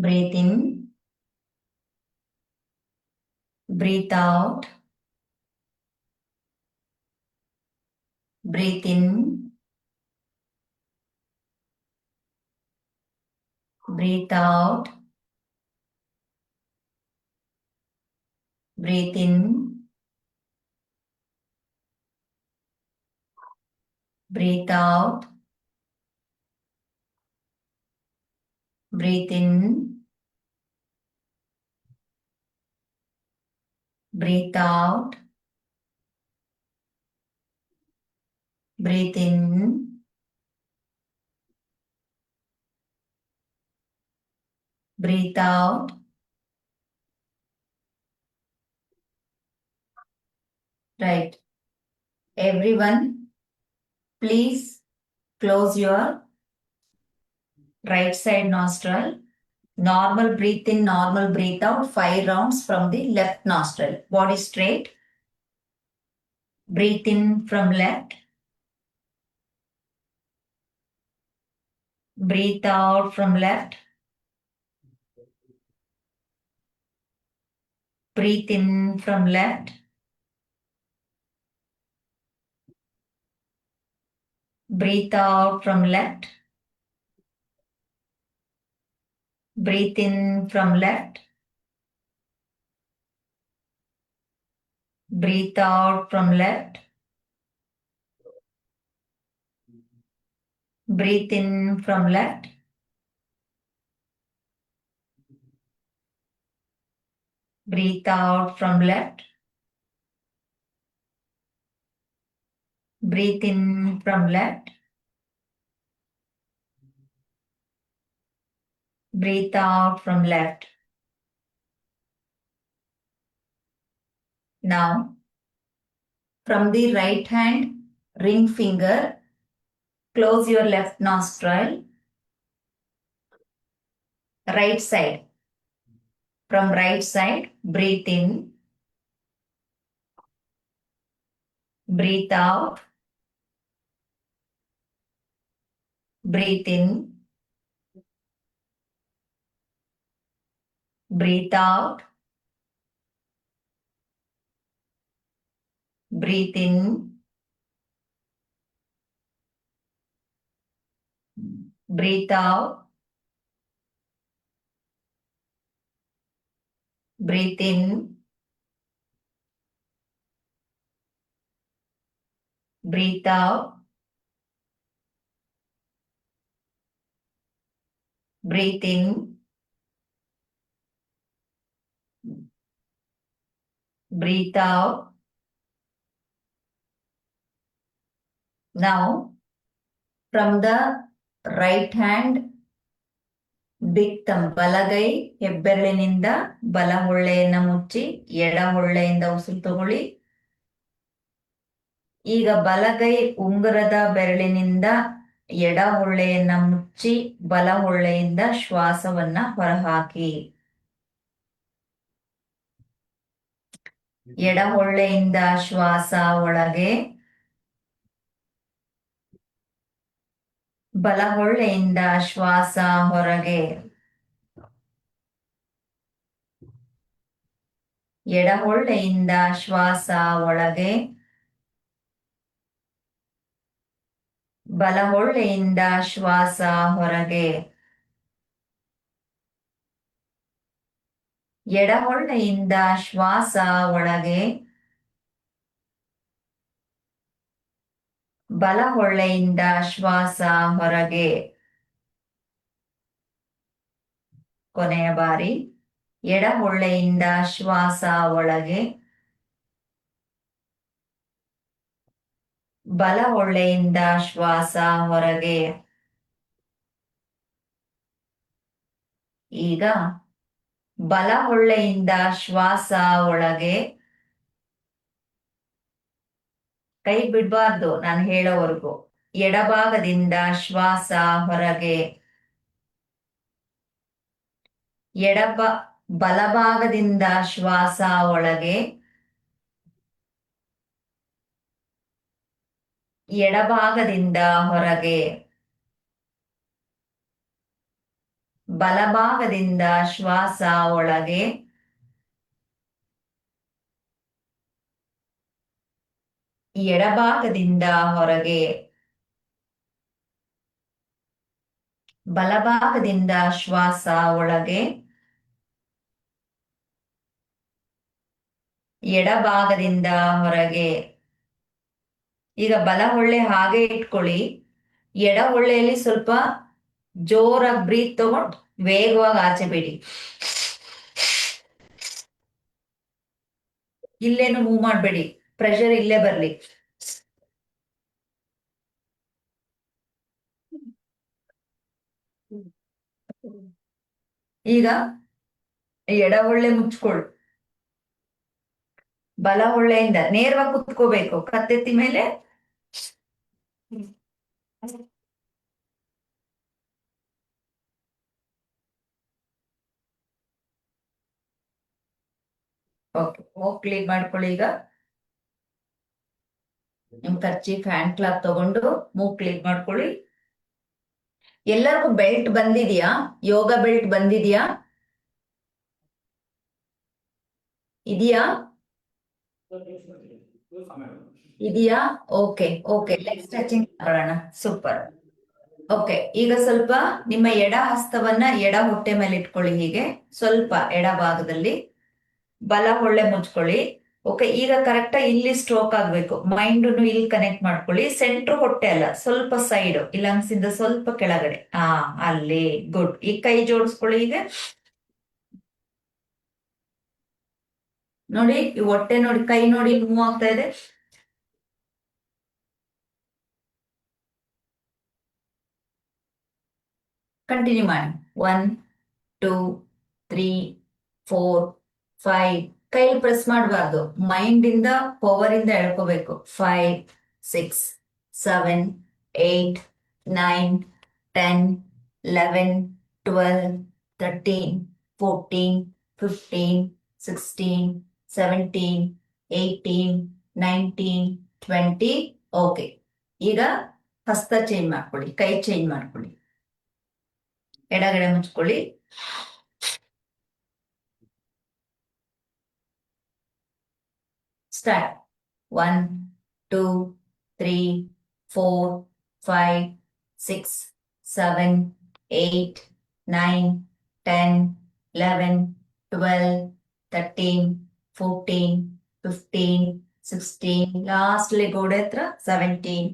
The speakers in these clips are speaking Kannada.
Breathe in, breathe out, breathe in, breathe out, breathe in, breathe out, breathe in, breathe out, breathe in, breathe out. Right. Everyone, please close your right side nostril. Normal breathe in, normal breathe out, 5 rounds from the left nostril. Body straight. Breathe in from left. Breathe out from left. Breathe in from left. Breathe out from left. Breathe in from left. Breathe out from left. Breathe in from left. Breathe out from left. Breathe in from left. Breathe out from left. Now, from the right hand ring finger, close your left nostril. Right side. From right side, breathe in. Breathe out. Breathe in. Breathe out. Breathe in. Breathe out. Breathe in. Breathe out. Breathe in. Breathe out. Now, from the right hand big thumb ಬಲಗೈ ಹೆಬ್ಬೆರಳಿನಿಂದ ಬಲ ಹೊಳ್ಳೆಯನ್ನ ಮುಚ್ಚಿ ಎಡ ಹೊಳ್ಳೆಯಿಂದ ಉಸಿರು ತಗೊಳ್ಳಿ. ಈಗ ಬಲಗೈ ಉಂಗುರದ ಬೆರಳಿನಿಂದ ಎಡ ಹೊಳ್ಳೆಯನ್ನ ಮುಚ್ಚಿ ಬಲ ಹೊಳ್ಳೆಯಿಂದ ಶ್ವಾಸವನ್ನ ಹೊರಹಾಕಿ. ಎಡ ಹೊಳ್ಳೆಯಿಂದ ಶ್ವಾಸ ಒಳಗೆ, ಬಲ ಹೊಳ್ಳೆಯಿಂದ ಶ್ವಾಸ ಹೊರಗೆ. ಎಡ ಹೊಳ್ಳೆಯಿಂದ ಶ್ವಾಸ ಒಳಗೆ, ಬಲ ಹೊಳ್ಳೆಯಿಂದ ಶ್ವಾಸ ಹೊರಗೆ. ಎಡ ಹೊಳ್ಳೆಯಿಂದ ಶ್ವಾಸ ಒಳಗೆ, ಬಲ ಹೊಳ್ಳೆಯಿಂದ ಶ್ವಾಸ ಹೊರಗೆ. ಕೊನೆಯ ಬಾರಿ. ಎಡ ಹೊಳ್ಳೆಯಿಂದ ಶ್ವಾಸ ಒಳಗೆ, ಬಲ ಹೊಳ್ಳೆಯಿಂದ ಶ್ವಾಸ ಹೊರಗೆ. ಈಗ ಬಲ ಹೊಳ್ಳೆಯಿಂದ ಶ್ವಾಸ ಒಳಗೆ, ಕೈ ಬಿಡಬಾರ್ದು ನಾನು ಹೇಳೋವರೆಗೂ. ಎಡಭಾಗದಿಂದ ಶ್ವಾಸ ಹೊರಗೆ. ಬಲಭಾಗದಿಂದ ಶ್ವಾಸ ಒಳಗೆ, ಎಡಭಾಗದಿಂದ ಹೊರಗೆ. ಬಲಭಾಗದಿಂದ ಶ್ವಾಸ ಒಳಗೆ, ಎಡಭಾಗದಿಂದ ಹೊರಗೆ, ಬಲಭಾಗದಿಂದ ಶ್ವಾಸ ಒಳಗೆ, ಎಡಭಾಗದಿಂದ ಹೊರಗೆ. ಈಗ ಬಲ ಹೊಳ್ಳೆ ಹಾಗೆ ಇಟ್ಕೊಳ್ಳಿ. ಎಡ ಹೊಳ್ಳೆಯಲ್ಲಿ ಸ್ವಲ್ಪ ಜೋರಾಗಿ ಬ್ರೀತ್ ತಗೊಂಡು ವೇಗವಾಗಿ ಆಚೆ ಬಿಡಿ. ಇಲ್ಲೇನು ಮೂವ್ ಮಾಡಬೇಡಿ, ಪ್ರೆಷರ್ ಇಲ್ಲೇ ಬರ್ಲಿ. ಈಗ ಎಡ ಹೊಳ್ಳೆ ಮುಚ್ಕೊಳ್ಳು. ಬಲ ಹೊಳ್ಳೆಯಿಂದ ನೇರವಾಗಿ ಕುತ್ಕೋಬೇಕು, ಕತ್ತೆತ್ತಿ ಮೇಲೆ. ಓಕೆ, ಮೂಗ್ ಕ್ಲೀನ್ ಮಾಡ್ಕೊಳ್ಳಿ. ಈಗ ನಿಮ್ ಕರ್ಚೀಫ್ ಹ್ಯಾಂಡ್ ಕ್ಲಾತ್ ತಗೊಂಡು ಮೂಗ್ ಕ್ಲೀನ್ ಮಾಡ್ಕೊಳ್ಳಿ. ಎಲ್ಲರಿಗೂ ಬೆಲ್ಟ್ ಬಂದಿದ್ಯಾ? ಯೋಗ ಬೆಲ್ಟ್ ಬಂದಿದ್ಯಾ? ಇದೆಯಾ? ಇದೆಯಾ? ಓಕೆ ಓಕೆ, ಲೆಗ್ ಸ್ಟ್ರೆಚಿಂಗ್ ಮಾಡೋಣ. ಸೂಪರ್. ಓಕೆ, ಈಗ ಸ್ವಲ್ಪ ನಿಮ್ಮ ಎಡ ಹಸ್ತವನ್ನ ಎಡ ಹೊಟ್ಟೆ ಮೇಲೆ ಇಟ್ಕೊಳ್ಳಿ. ಹೀಗೆ ಸ್ವಲ್ಪ ಎಡ ಭಾಗದಲ್ಲಿ ಬಲ ಹೊಳ್ಳೆ ಮುಚ್ಕೊಳ್ಳಿ. ಓಕೆ, ಈಗ ಕರೆಕ್ಟ್ ಇಲ್ಲಿ ಸ್ಟ್ರೋಕ್ ಆಗ್ಬೇಕು. ಮೈಂಡ್ ಇಲ್ಲಿ ಕನೆಕ್ಟ್ ಮಾಡ್ಕೊಳ್ಳಿ. ಸೆಂಟ್ರ್ ಹೊಟ್ಟೆ ಅಲ್ಲ, ಸ್ವಲ್ಪ ಸೈಡ್, ಈ ಲಂಗ್ಸ್ ಇಂದ ಸ್ವಲ್ಪ ಕೆಳಗಡೆ. ಅಲ್ಲಿ. ಗುಡ್. ಈ ಕೈ ಜೋಡಿಸ್ಕೊಳ್ಳಿ. ಈಗ ನೋಡಿ, ಈ ಹೊಟ್ಟೆ ನೋಡಿ, ಕೈ ನೋಡಿ ಮೂವ್ ಆಗ್ತಾ ಇದೆ. ಕಂಟಿನ್ಯೂ ಮಾಡಿ. 1 2 3 4 5. ಕೈಲಿ ಪ್ರೆಸ್ ಮಾಡಬಾರ್ದು, ಮೈಂಡ್ ಇಂದ ಪವರ್ ಇಂದ ಎಳ್ಕೋಬೇಕು. 5 6 7 8 9 10 11 12 13 14 15 16 17 18 19 20. ಓಕೆ, ಈಗ ಹಸ್ತ ಚೇಂಜ್ ಮಾಡ್ಕೊಳ್ಳಿ, ಕೈ ಚೇಂಜ್ ಮಾಡ್ಕೊಳ್ಳಿ. ಎಡಗಡೆ ಮುಚ್ಕೊಳ್ಳಿ. ಸ್ಟಾರ್ಟ್. 1 2 3 4 5 6 7 8 9 10 11 12 13 14 15 16. ಲಾಸ್ಟ್ಲಿ ಗೋಡೆ ಹತ್ರ 17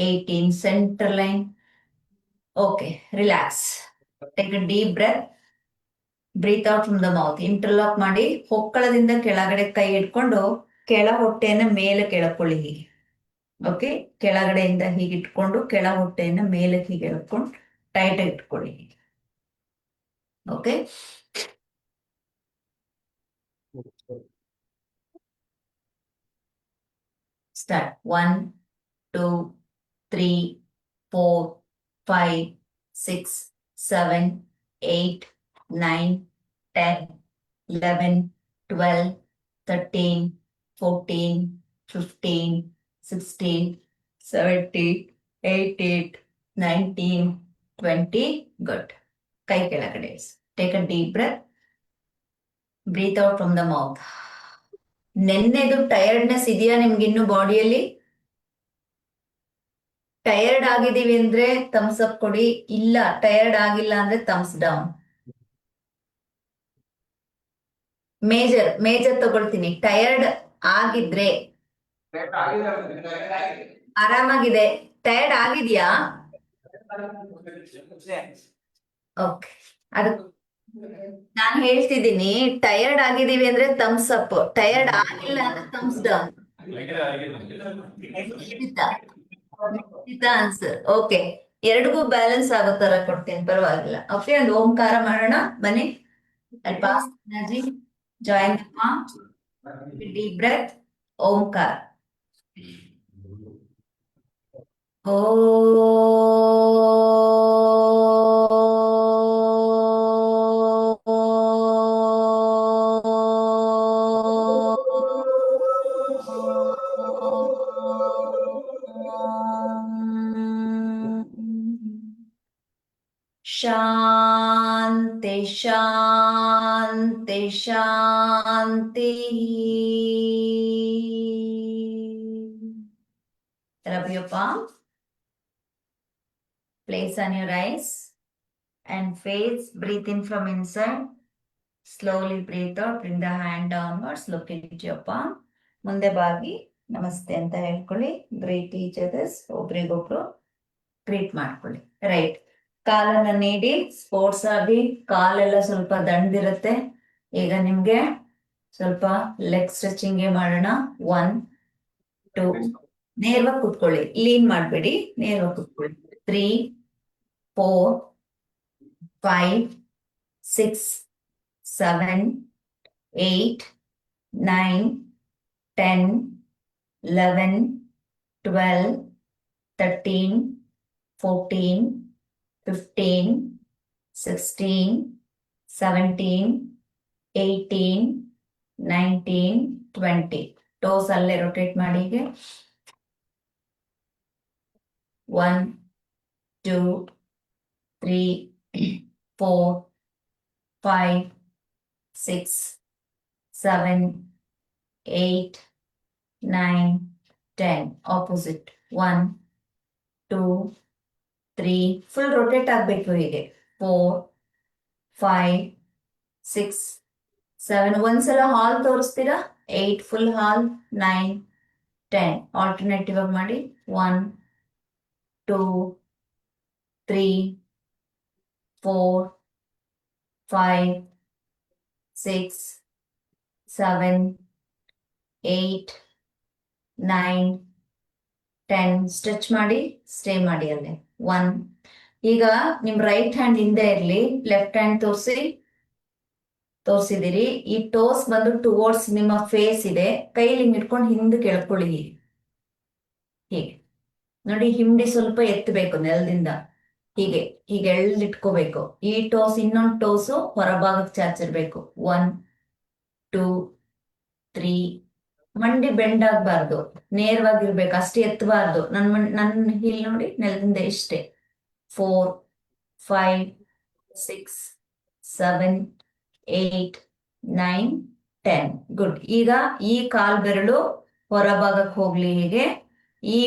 18. Centre line. Okay, relax. Take a deep breath. Breathe out from the mouth. Interlock ಮಾಡಿ ಹೊಕ್ಕಳದಿಂದ ಕೆಳಗಡೆ ಕೈ ಇಟ್ಕೊಂಡು ಕೆಳ ಹೊಟ್ಟೆಯನ್ನ ಮೇಲೆ ಕೆಳಕೊಳ್ಳಿ. ಹೀಗೆ. ಓಕೆ, ಕೆಳಗಡೆಯಿಂದ ಹೀಗೆ ಇಟ್ಕೊಂಡು ಕೆಳ ಹೊಟ್ಟೆಯನ್ನ ಮೇಲೆ ಹೀಗೆ ಎಳ್ಕೊಂಡು ಟೈಟ್ ಆಗಿ ಇಟ್ಕೊಳ್ಳಿ. Okay, start. 1 2 3 4 5 6 7 8 9 10 11 12 13 14 15 16 17 18 19 20. ಗುಡ್. ಕೈ ಕೆಳಗಡೆ. Take a deep breath. Breathe out from the mouth. ನೆನ್ನೆದು ಟಯರ್ಡ್ನೆಸ್ ಇದೆಯಾ ನಿಮ್ಗೆ ಇನ್ನು ಬಾಡಿಯಲ್ಲಿ? ಟಯರ್ಡ್ ಆಗಿದೀವಿ ಅಂದ್ರೆ ಥಮ್ಸ್ ಅಪ್ ಕೊಡಿ. ಇಲ್ಲ, ಟಯರ್ಡ್ ಆಗಿಲ್ಲ ಅಂದ್ರೆ ಥಮ್ಸ್ ಡೌನ್. ಮೇಜರ್ ತಗೊಳ್ತೀನಿ. ಟಯರ್ಡ್ ಆಗಿದ್ರೆ ಆರಾಮಾಗಿದೆ. ಟಯರ್ಡ್ ಆಗಿದ್ಯಾ? ಓಕೆ, ಅದು ನಾನು ಹೇಳ್ತಿದ್ದೀನಿ. ಟಯರ್ಡ್ ಆಗಿದೀವಿ ಅಂದ್ರೆ ಥಮ್ಸ್ ಅಪ್, ಟಯರ್ಡ್ ಆಗಿಲ್ಲ ಅಂದ್ರೆ ಥಮ್ಸ್ ಡೌನ್. ಆನ್ಸರ್. ಓಕೆ, ಎರಡಿಗೂ ಬ್ಯಾಲೆನ್ಸ್ ಆಗೋ ತರ ಕೊಡ್ತೀನಿ, ಪರವಾಗಿಲ್ಲ. ಓಕೆ, ಒಂದು ಓಂಕಾರ ಮಾಡೋಣ. ಬನ್ನಿ. Pass energy. Join deep breath. ಓಂಕಾರ. ಓ ಶಾಂತಿ. ಶಾಂತಿ ಶಾಂತಿ. Rub your palm. Place on your eyes and face. Breathe in from inside. Slowly breathe out. Bring the hand downwards. Look into your palm. ಮುಂದೆ ಬಾಗಿ ನಮಸ್ತೆ ಅಂತ ಹೇಳ್ಕೊಳ್ಳಿ. Greet each others. ಒಬ್ರಿಗೊಬ್ರು ಗ್ರೀಟ್ ಮಾಡ್ಕೊಳ್ಳಿ. ರೈಟ್. ಕಾಲನ್ನ ನೀಡಿ ಸ್ಪೋರ್ಟ್ಸ್ ಆಗಿ ಕಾಲೆಲ್ಲ ಸ್ವಲ್ಪ ದಂಡಿರುತ್ತೆ. ಈಗ ನಿಮ್ಗೆ ಸ್ವಲ್ಪ ಲೆಗ್ ಸ್ಟ್ರೆಚಿಂಗ್ ಮಾಡೋಣ. 1 2 ನೇರವಾಗಿ ಕೂತ್ಕೊಳ್ಳಿ. ಲೀನ್ ಮಾಡ್ಬೇಡಿ, ನೇರವಾಗಿ ಕೂತ್ಕೊಳ್ಳಿ. 3 4 5 6 7 8 9 10 11 12 13 14 15 16 17 18 19 20. ಟೋಸ್ ಅಲ್ಲೇ ರೊಟೇಟ್ ಮಾಡಿ. 1 2 3 4 5 6 7 8 9 10. ಆಪೋಸಿಟ್. 1 2 3 ಫುಲ್ ರೊಟೇಟ್ ಆಗ್ಬೇಕು ಹೀಗೆ. 4 5 6 7. ಒಂದ್ಸಲ ಹಾಲ್ ತೋರಿಸ್ತೀರಾ? 8 ಫುಲ್ ಹಾಲ್. 9 10. ಆಲ್ಟರ್ನೇಟಿವ್ ಆಗಿ ಮಾಡಿ. 1 2 3 4 5 6 7 8 9 10. ಸ್ಟ್ರೆಚ್ ಮಾಡಿ, ಸ್ಟೇ ಮಾಡಿ ಅಲ್ಲೇ. 1. ಈಗ ನಿಮ್ ರೈಟ್ ಹ್ಯಾಂಡ್ ಹಿಂದೆ ಇರ್ಲಿ, ಲೆಫ್ಟ್ ಹ್ಯಾಂಡ್ ತೋರಿಸಿದಿರಿ. ಈ ಟೋಸ್ ಬಂದು ಟುವರ್ಡ್ಸ್ ನಿಮ್ಮ ಫೇಸ್ ಇದೆ. ಕೈಲಿ ಹಿಡ್ಕೊಂಡು ಹಿಂದೆ ಕೆಳ್ಕೊಳ್ಳಿ. ಹೀಗೆ ನೋಡಿ, ಹಿಂಡಿ ಸ್ವಲ್ಪ ಎತ್ತಬೇಕು ನೆಲದಿಂದ. ಹೀಗೆ ಹೀಗೆ ಎಳ್ದಿಟ್ಕೋಬೇಕು. ಈ ಟೋಸ್, ಇನ್ನೊಂದು ಟೋಸು ಹೊರಭಾಗಕ್ಕೆ ಚಾಚಿರ್ಬೇಕು. 1 2 3. ಮಂಡಿ ಬೆಂಡ್ ಆಗ್ಬಾರ್ದು, ನೇರವಾಗಿರ್ಬೇಕು. ಅಷ್ಟೇ ಎತ್ತಬಾರ್ದು. ನನ್ನ ಹೀಲ್ ನೋಡಿ ನೆಲದಿಂದ ಇಷ್ಟೇ. 4 5 6 7 8 9 10. ಗುಡ್. ಈಗ ಈ ಕಾಲ್ ಬೆರಳು ಹೊರಭಾಗಕ್ಕೆ ಹೋಗ್ಲಿ. ಹೀಗೆ ಈ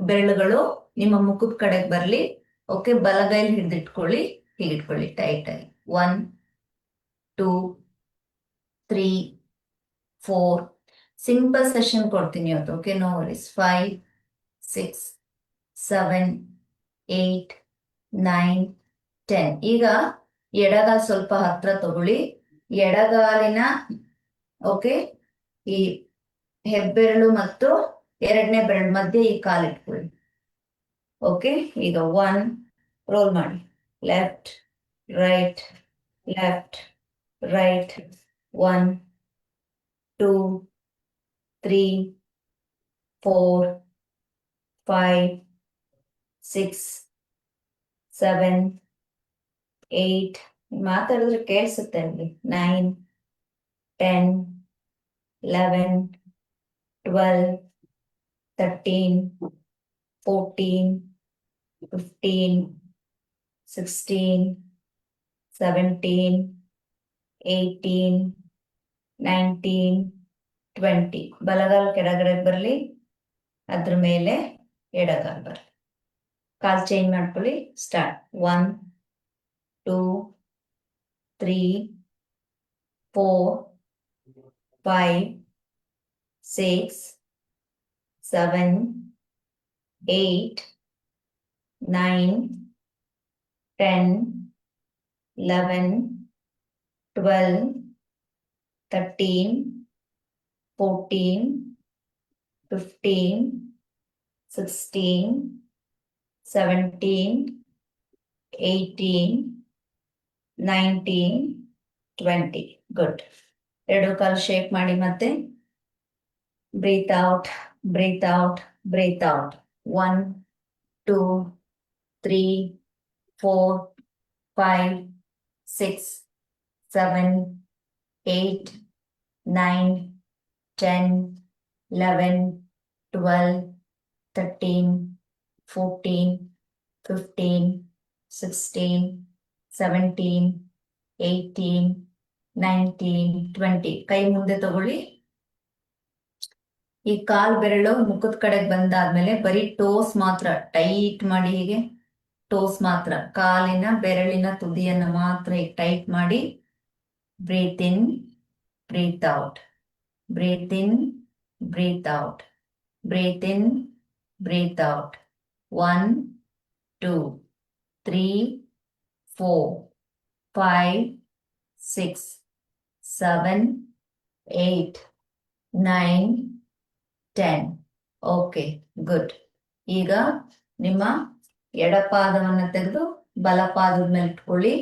ಬೆರಳುಗಳು ನಿಮ್ಮ ಮುಖದ ಕಡೆಗೆ ಬರ್ಲಿ. ಓಕೆ. ಬಲಗೈಲಿ ಹಿಡಿದಿಟ್ಕೊಳ್ಳಿ. ಹೀಗಿಟ್ಕೊಳ್ಳಿ ಟೈಟ್ ಆಗಿ. 1 2 3 4. ಸಿಂಪಲ್ ಸೆಷನ್ ಕೊಡ್ತೀನಿ ಇವತ್ತು. Okay, no worries. 5 6 7 8 9 10. ಈಗ ಎಡಗಾಲ್ ಸ್ವಲ್ಪ ಹತ್ರ ತಗೊಳ್ಳಿ. ಎಡಗಾಲಿನ ಓಕೆ ಈ ಹೆಬ್ಬೆರಳು ಮತ್ತು ಎರಡನೇ ಬೆರಳು ಮಧ್ಯೆ ಈ ಕಾಲಿಟ್ಕೊಳ್ಳಿ. ಓಕೆ. ಈಗ 1 ರೋಲ್ ಮಾಡಿ. Left right left right. 1 2 3 4 5 6 7 8. ಮಾತಾಡಿದ್ರೆ ಕೇಳಿಸುತ್ತೆ ಅಲ್ಲಿ. 9 10 11 12 13 14 15 16 17 18 19 20. ಬಲಗಾಲ್ ಕೆಳಗಡೆ ಬರಲಿ, ಅದ್ರ ಮೇಲೆ ಎಡಗಾಲ್ ಬರಲಿ. ಕಾಲ್ ಚೇಂಜ್ ಮಾಡ್ಕೊಳ್ಳಿ. ಸ್ಟಾರ್ಟ್. 1 2 3 4 5 6 7 8 9 10 11 12 13 14 15 16 17 18 19 20. ಗುಡ್. ಎರಡು ಕಾಲು ಶೇಕ್ ಮಾಡಿ. ಮತ್ತೆ breathe out breathe out breathe out. 1 2 3 4 5 6 7 8 9 10 11 12 13 14 15 16 17 18, 19, 20. ಕೈ ಮುಂದೆ ತಗೊಳ್ಳಿ. ಈ ಕಾಲ್ ಬೆರಳು ಮುಖದ ಕಡೆಗೆ ಬಂದಾದ್ಮೇಲೆ ಬರೀ ಟೋಸ್ ಮಾತ್ರ ಟೈಟ್ ಮಾಡಿ, ಹೀಗೆ ಟೋಸ್ ಮಾತ್ರ, ಕಾಲಿನ ಬೆರಳಿನ ತುದಿಯನ್ನ ಮಾತ್ರ ಟೈಟ್ ಮಾಡಿ. ಬ್ರೀತ್ ಇನ್, ಬ್ರೀತ್ ಔಟ್, ಬ್ರೀತ್ ಇನ್, ಬ್ರೀತ್ ಔಟ್, ಬ್ರೀತ್ ಇನ್, ಬ್ರೀತ್ ಔಟ್. 1, 2, 3, 4, 5, 6, 7, 8, 9, 10. Okay, good. ಈಗ ನಿಮ್ಮ ಎಡಪಾದವನ್ನು ತೆಗೆದು ಬಲಪಾದದ ಮೇಲೆ ಇಟ್ಕೊಳ್ಳಿ.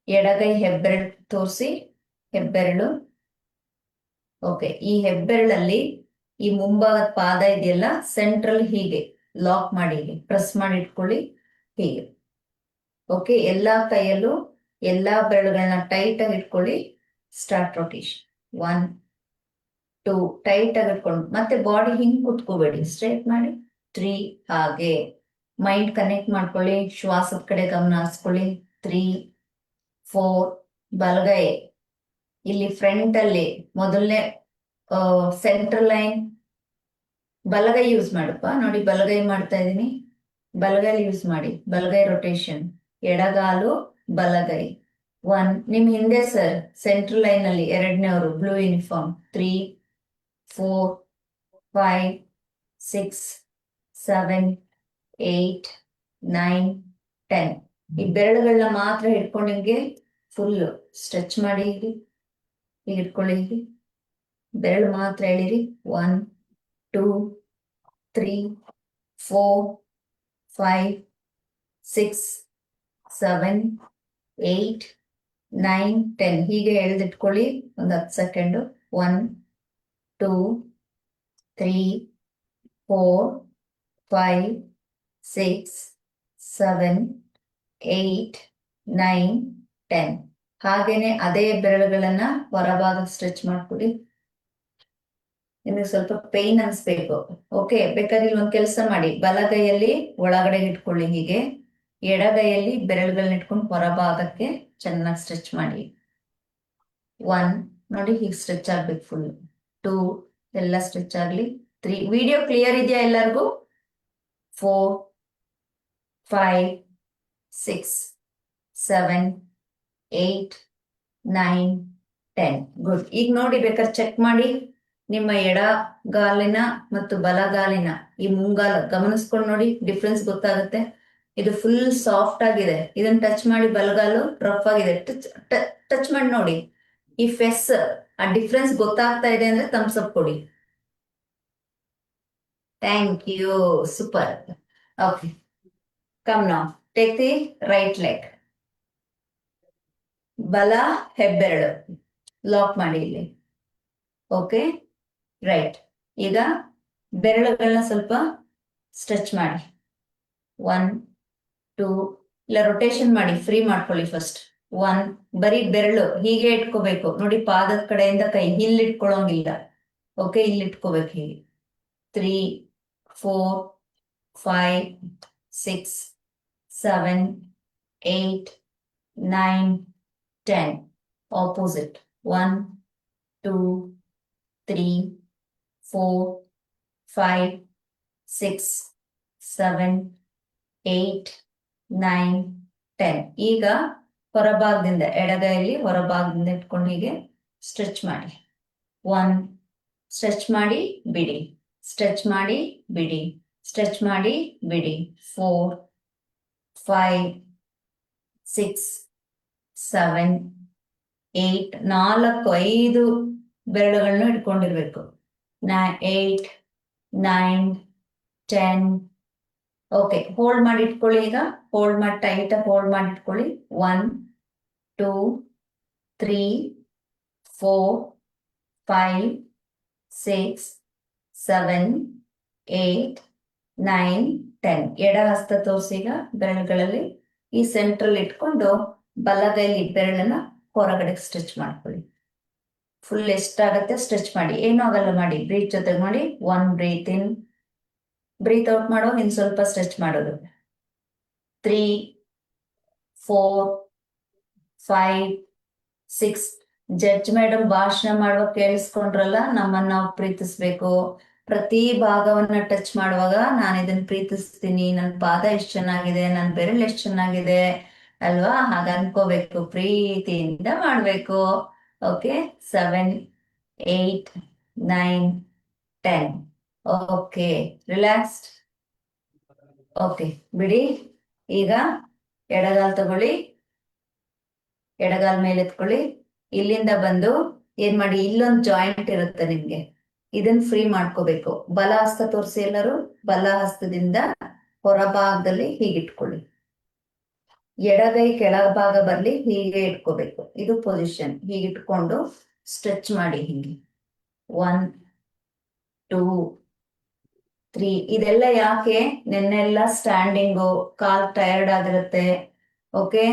ಎಡಗೈ ಹೆಬ್ಬೆರಳು ತೋರಿಸಿ, ಹೆಬ್ಬೆರಳು. ಓಕೆ, ಈ ಹೆಬ್ಬೆರಳಲ್ಲಿ ಈ ಮುಂಭಾಗದ ಪಾದ ಇದೆಯಲ್ಲ, ಸೆಂಟ್ರಲ್ ಹೀಗೆ ಲಾಕ್ ಮಾಡಿ, ಪ್ರೆಸ್ ಮಾಡಿ ಇಟ್ಕೊಳ್ಳಿ ಹೀಗೆ. ಓಕೆ, ಎಲ್ಲಾ ಕೈಯಲ್ಲೂ ಎಲ್ಲಾ ಬೆರಳುಗಳನ್ನ ಟೈಟ್ ಆಗಿ ಇಟ್ಕೊಳ್ಳಿ. Start rotation. 1, 2, ಟೈಟ್ ಆಗಿ ಇಟ್ಕೊಂಡು ಮತ್ತೆ ಬಾಡಿ ಹಿಂಗ್ ಕುತ್ಕೋಬೇಡಿ, ಸ್ಟ್ರೈಟ್ ಮಾಡಿ. 3, ಹಾಗೆ ಮೈಂಡ್ ಕನೆಕ್ಟ್ ಮಾಡ್ಕೊಳ್ಳಿ, ಶ್ವಾಸದ ಕಡೆ ಗಮನ ಹರಿಸ್ಕೊಳ್ಳಿ. 3, 4, ಬಲಗೈ ಇಲ್ಲಿ ಫ್ರಂಟ್ ಅಲ್ಲಿ ಮೊದಲನೇ ಸೆಂಟ್ರಲ್ ಲೈನ್ ಬಲಗೈ ಯೂಸ್ ಮಾಡಪ್ಪ. ನೋಡಿ, ಬಲಗೈ ಮಾಡ್ತಾ ಇದೀನಿ, ಬಲಗೈ ಯೂಸ್ ಮಾಡಿ, ಬಲಗೈ ರೊಟೇಷನ್. ಎಡಗಾಲು ಬಲಗೈ. 1, ನಿಮ್ ಹಿಂದೆ ಸರ್ ಸೆಂಟ್ರಲ್ ಲೈನ್ ಅಲ್ಲಿ ಎರಡನೇವರು ಬ್ಲೂ ಯೂನಿಫಾರ್ಮ್. 3, 4, 5, 6, 7, 8, 9, 10. ಈ ಬೆರಳುಗಳನ್ನ ಮಾತ್ರ ಹಿಡ್ಕೊಂಡು ಹಿಂಗೆ ಫುಲ್ ಸ್ಟ್ರೆಚ್ ಮಾಡಿ, ಹೀಗೆ ಇಟ್ಕೊಳ್ಳಿ. ಹೀಗೆ ಬೆರಳು ಮಾತ್ರ ಎಳಿರಿ. 1, 2, 3, 4, 5, 6, 7, 8, 9, 10. ಹೀಗೆ ಎಳೆದಿಟ್ಕೊಳ್ಳಿ ಒಂದು 10 ಸೆಕೆಂಡ್. 1, 2, 3, 4, 5, 6, 7, 8, 9, 10. ಹಾಗೇನೆ ಅದೇ ಬೆರಳುಗಳನ್ನ ಹೊರಭಾಗ ಸ್ಟ್ರೆಚ್ ಮಾಡ್ಕೊಳ್ಳಿ. ನಿಮಗೆ ಸ್ವಲ್ಪ ಪೈನ್ ಅನ್ಸ್ಬೇಕು. ಓಕೆ, ಬೇಕಾದ್ರೆ ಇಲ್ಲಿ ಒಂದು ಕೆಲಸ ಮಾಡಿ, ಬಲಗೈಯಲ್ಲಿ ಒಳಗಡೆ ಇಟ್ಕೊಳ್ಳಿ ಹೀಗೆ, ಎಡಗೈಯಲ್ಲಿ ಬೆರಳುಗಳನ್ನ ಇಟ್ಕೊಂಡು ಹೊರಭಾಗಕ್ಕೆ ಚೆನ್ನಾಗಿ ಸ್ಟ್ರೆಚ್ ಮಾಡಿ. 1, ನೋಡಿ ಹೀಗೆ ಸ್ಟ್ರೆಚ್ ಆಗ್ಬೇಕು ಫುಲ್. 2, ಎಲ್ಲ ಸ್ಟ್ರೆಚ್ ಆಗ್ಲಿ. 3, ವಿಡಿಯೋ ಕ್ಲಿಯರ್ ಇದೆಯಾ ಎಲ್ಲರಿಗೂ? 4, 5, 6, 7, 8, 9, 10. ಗುಡ್. ಈಗ ನೋಡಿ, ಬೇಕಾದ್ರೆ ಚೆಕ್ ಮಾಡಿ, ನಿಮ್ಮ ಎಡಗಾಲಿನ ಮತ್ತು ಬಲಗಾಲಿನ ಈ ಮುಂಗಾಲ ಗಮನಿಸ್ಕೊಂಡು ನೋಡಿ, ಡಿಫ್ರೆನ್ಸ್ ಗೊತ್ತಾಗುತ್ತೆ. ಇದು ಫುಲ್ ಸಾಫ್ಟ್ ಆಗಿದೆ, ಇದನ್ನ ಟಚ್ ಮಾಡಿ. ಬಲಗಾಲು ರಫ್ ಆಗಿದೆ, ಟಚ್ ಮಾಡಿ ನೋಡಿ. ಈ ಫೆಸ್ ಆ ಡಿಫ್ರೆನ್ಸ್ ಗೊತ್ತಾಗ್ತಾ ಇದೆ ಅಂದ್ರೆ ಥಮ್ಸ್ ಅಪ್ ಕೊಡಿ. Thank you, super. Okay, come now take the right leg. ಬಲ ಹೆಬ್ಬೆರಳು ಲಾಕ್ ಮಾಡಿ ಇಲ್ಲಿ. Okay, right. ಈಗ ಬೆರಳುಗಳನ್ನ ಸ್ವಲ್ಪ ಸ್ಟ್ರೆಚ್ ಮಾಡಿ. 1, 2, ಇಲ್ಲ ರೊಟೇಷನ್ ಮಾಡಿ, ಫ್ರೀ ಮಾಡ್ಕೊಳ್ಳಿ ಫಸ್ಟ್. 1, ಬರೀ ಬೆರಳು ಹೀಗೆ ಇಟ್ಕೋಬೇಕು ನೋಡಿ, ಪಾದದ ಕಡೆಯಿಂದ ಕೈ ಇಲ್ಲಿ ಇಟ್ಕೊಳ್ಳೋಂಗಿಲ್ಲ. ಓಕೆ, ಇಲ್ಲಿ ಇಟ್ಕೋಬೇಕು ಹೀಗೆ. 3, 4, 5, 6, 7, 8, 9, 10. Opposite. 1, 2, 3, 4, 5, 6, 7, 8, 9, 10. ಈಗ ಹೊರಭಾಗದಿಂದ ಎಡಗೈಯಲ್ಲಿ ಹೊರಭಾಗದಿಂದ ಇಟ್ಕೊಂಡು ಹೀಗೆ ಸ್ಟ್ರೆಚ್ ಮಾಡಿ. 1, ಸ್ಟ್ರೆಚ್ ಮಾಡಿ ಬಿಡಿ, ಸ್ಟ್ರೆಚ್ ಮಾಡಿ ಬಿಡಿ, ಸ್ಟ್ರೆಚ್ ಮಾಡಿ ಬಿಡಿ. 4, 5, 6, 7, 8, 4, 5 ಬೆರಳುಗಳನ್ನು ಇಟ್ಕೊಂಡಿರ್ಬೇಕು. 8, 9, 10. ಓಕೆ, ಹೋಲ್ಡ್ ಮಾಡಿ ಇಟ್ಕೊಳ್ಳಿ. ಈಗ ಹೋಲ್ಡ್ ಮಾಡಿ, ಟೈಟ್ ಆಗಿ ಹೋಲ್ಡ್ ಮಾಡಿ ಇಟ್ಕೊಳ್ಳಿ. 1, 2, 3, 4, 5, 6, 7, 8, 9, 10. ಎಡ ಹಸ್ತ ತೋರಿಸಿ. ಈಗ ಬೆರಳುಗಳಲ್ಲಿ ಈ ಸೆಂಟ್ರಲ್ ಇಟ್ಕೊಂಡು ಬಲಗೈಲಿ ಬೆರಳನ್ನ ಹೊರಗಡೆ ಸ್ಟ್ರೆಚ್ ಮಾಡ್ಕೊಳ್ಳಿ. ಫುಲ್ ಎಷ್ಟಾಗತ್ತೆ ಸ್ಟ್ರೆಚ್ ಮಾಡಿ, ಏನೂ ಆಗಲ್ಲ ಮಾಡಿ. ಬ್ರೀತ್ ಜೊತೆಗೆ ಮಾಡಿ. 1, ಬ್ರೀತ್ ಇನ್, ಬ್ರೀತ್ ಔಟ್ ಮಾಡೋ, ಇನ್ ಸ್ವಲ್ಪ ಸ್ಟ್ರೆಚ್ ಮಾಡೋದು. 3, 4, 5 6 ಜಡ್ಜ್ ಮೇಡಮ್ ಭಾಷಣ ಮಾಡುವಾಗ ಕೇಳಿಸ್ಕೊಂಡ್ರಲ್ಲ, ನಮ್ಮನ್ನ ನಾವು ಪ್ರೀತಿಸ್ಬೇಕು. ಪ್ರತಿ ಭಾಗವನ್ನ ಟಚ್ ಮಾಡುವಾಗ ನಾನು ಇದನ್ನ ಪ್ರೀತಿಸ್ತೀನಿ, ನನ್ನ ಪಾದ ಎಷ್ಟು ಚೆನ್ನಾಗಿದೆ, ನನ್ನ ಬೆರಳು ಎಷ್ಟು ಚೆನ್ನಾಗಿದೆ ಅಲ್ವಾ, ಹಾಗ ಅನ್ಕೋಬೇಕು, ಪ್ರೀತಿಯಿಂದ ಮಾಡ್ಬೇಕು. ಓಕೆ, 7 8 9 10. Okay, relaxed. ಓಕೆ, ಬಿಡಿ. ಈಗ ಎಡಗಾಲ್ ತಗೊಳ್ಳಿ, ಎಡಗಾಲ್ ಮೇಲೆ ಎತ್ಕೊಳ್ಳಿ. ಇಲ್ಲಿಂದ ಬಂದು ಏನ್ ಮಾಡಿ, ಇಲ್ಲೊಂದು ಜಾಯಿಂಟ್ ಇರುತ್ತೆ ನಿಮ್ಗೆ, ಇದನ್ನ ಫ್ರೀ ಮಾಡ್ಕೋಬೇಕು. ಬಲ ಹಸ್ತ ತೋರಿಸಿ ಎಲ್ಲರೂ. ಬಲ ಹಸ್ತದಿಂದ ಹೊರಭಾಗದಲ್ಲಿ ಹೀಗಿಟ್ಕೊಳ್ಳಿ, ಎಡಗೈ ಕೆಳಭಾಗ ಬರ್ಲಿ, ಹೀಗೆ ಇಟ್ಕೋಬೇಕು. ಇದು ಪೊಸಿಷನ್. ಹೀಗಿಟ್ಕೊಂಡು ಸ್ಟ್ರೆಚ್ ಮಾಡಿ ಹಿಂಗೆ. 1 2 3. ಇದೆಲ್ಲ ಯಾಕೆ, ನೆನ್ನೆಲ್ಲ ಸ್ಟ್ಯಾಂಡಿಂಗು, ಕಾಲ್ ಟಯರ್ಡ್ ಆಗಿರುತ್ತೆ. Okay,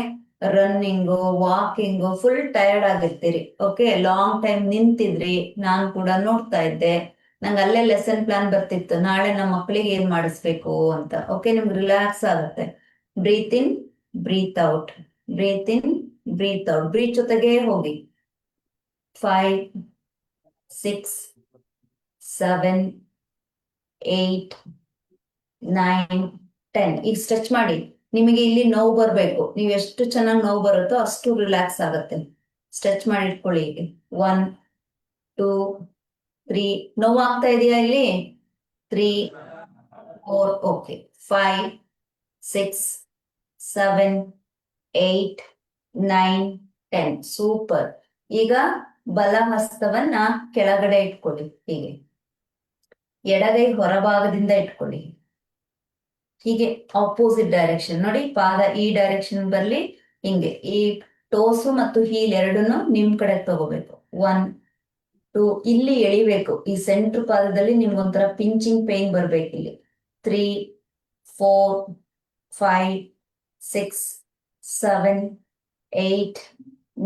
running, walking, full tired ಆಗಿರ್ತೀರಿ. ಓಕೆ, ಲಾಂಗ್ ಟೈಮ್ ನಿಂತಿದ್ರಿ, ನಾನು ಕೂಡ ನೋಡ್ತಾ ಇದ್ದೆ. ನಂಗೆ ಅಲ್ಲೇ ಲೆಸನ್ ಪ್ಲಾನ್ ಬರ್ತಿತ್ತು, ನಾಳೆ ನಮ್ಮ ಮಕ್ಕಳಿಗೆ ಏನ್ ಮಾಡಿಸ್ಬೇಕು ಅಂತ. ಓಕೆ, ನಿಮ್ಗೆ ರಿಲ್ಯಾಕ್ಸ್ ಆಗುತ್ತೆ. ಬ್ರೀತ್ ಇನ್, ಬ್ರೀತ್ ಔಟ್, ಬ್ರೀತ್ ಇನ್, ಬ್ರೀತ್ ಔಟ್. ಬ್ರೀತ್ ಜೊತೆಗೆ ಹೋಗಿ. 5 6 7 8 9 10. ಈಗ ಸ್ಟ್ರೆಚ್ ಮಾಡಿ. ನಿಮಗೆ ಇಲ್ಲಿ ನೋವು ಬರಬೇಕು. ನೀವು ಎಷ್ಟು ಚೆನ್ನಾಗಿ ನೋವು ಬರುತ್ತೋ ಅಷ್ಟು ರಿಲ್ಯಾಕ್ಸ್ ಆಗುತ್ತೆ. ಸ್ಟ್ರೆಚ್ ಮಾಡಿ ಇಟ್ಕೊಳ್ಳಿ. ಈಗ 1 2 3. ನೋವು ಆಗ್ತಾ ಇದೆಯಾ ಇಲ್ಲಿ? 3 4. ಓಕೆ, 5 6 7 8 9 10. ಸೂಪರ್. ಈಗ ಬಲ ಹಸ್ತವನ್ನ ಕೆಳಗಡೆ ಇಟ್ಕೊಳ್ಳಿ, ಹೀಗೆ. ಎಡಗೈ ಹೊರಭಾಗದಿಂದ ಇಟ್ಕೊಳ್ಳಿ, ಹೀಗೆ ಆಪೋಸಿಟ್ ಡೈರೆಕ್ಷನ್. ನೋಡಿ, ಪಾದ ಈ ಡೈರೆಕ್ಷನ್ ಬರ್ಲಿ, ಹಿಂಗೆ. ಈ ಟೋಸು ಮತ್ತು ಹೀಲ್ ಎರಡನ್ನು ನಿಮ್ ಕಡೆ ತಗೋಬೇಕು. 1 2. ಇಲ್ಲಿ ಎಳಿಬೇಕು. ಈ ಸೆಂಟ್ರ್ ಪಾದದಲ್ಲಿ ನಿಮ್ಗೊಂಥರ ಪಿಂಚಿಂಗ್ ಪೇನ್ ಬರ್ಬೇಕು ಇಲ್ಲಿ. 3 4 5 6 7 8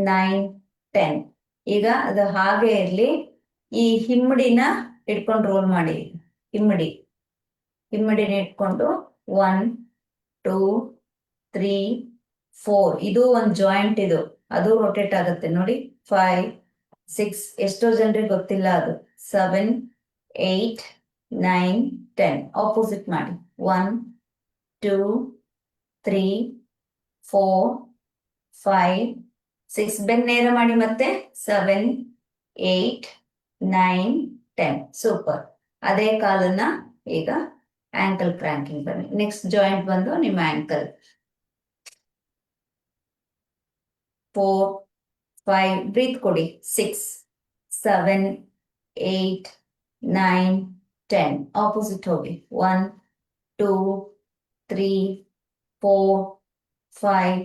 9 10. ಈಗ ಅದು ಹಾಗೆ ಇರ್ಲಿ. ಈ ಹಿಮ್ಮಡಿನ ಇಟ್ಕೊಂಡು ರೋಲ್ ಮಾಡಿ. ಹಿಮ್ಮಡಿನ ಇಟ್ಕೊಂಡು 1 2 3 4. ಇದು ಒಂದು ಜಾಯಿಂಟ್, ಇದು ಅದು ರೊಟೇಟ್ ಆಗುತ್ತೆ ನೋಡಿ. 5 6. ಎಷ್ಟೋ ಜನರಿಗೆ ಗೊತ್ತಿಲ್ಲ ಅದು. 7 8 9 10. ಆಪೋಸಿಟ್ ಮಾಡಿ. 1 2 3 4 5 6. ಬೆನ್ ನೇರ ಮಾಡಿ ಮತ್ತೆ. 7 8 9 10. ಸೂಪರ್. ಅದೇ ಕಾಲನ್ನ ಈಗ ಆಂಕಲ್ ಕ್ರ್ಯಾಂಕಿಂಗ್ ಬನ್ನಿ. ನೆಕ್ಸ್ಟ್ ಜಾಯಿಂಟ್ ಬಂದು ನಿಮ್ಮ ಆಂಕಲ್. 4 5. ಬ್ರೀತ್ ಕೊಡಿ. 6 7 8 9 10. ಆಪೋಸಿಟ್ ಹೋಗಿ. 1 2 3 4 5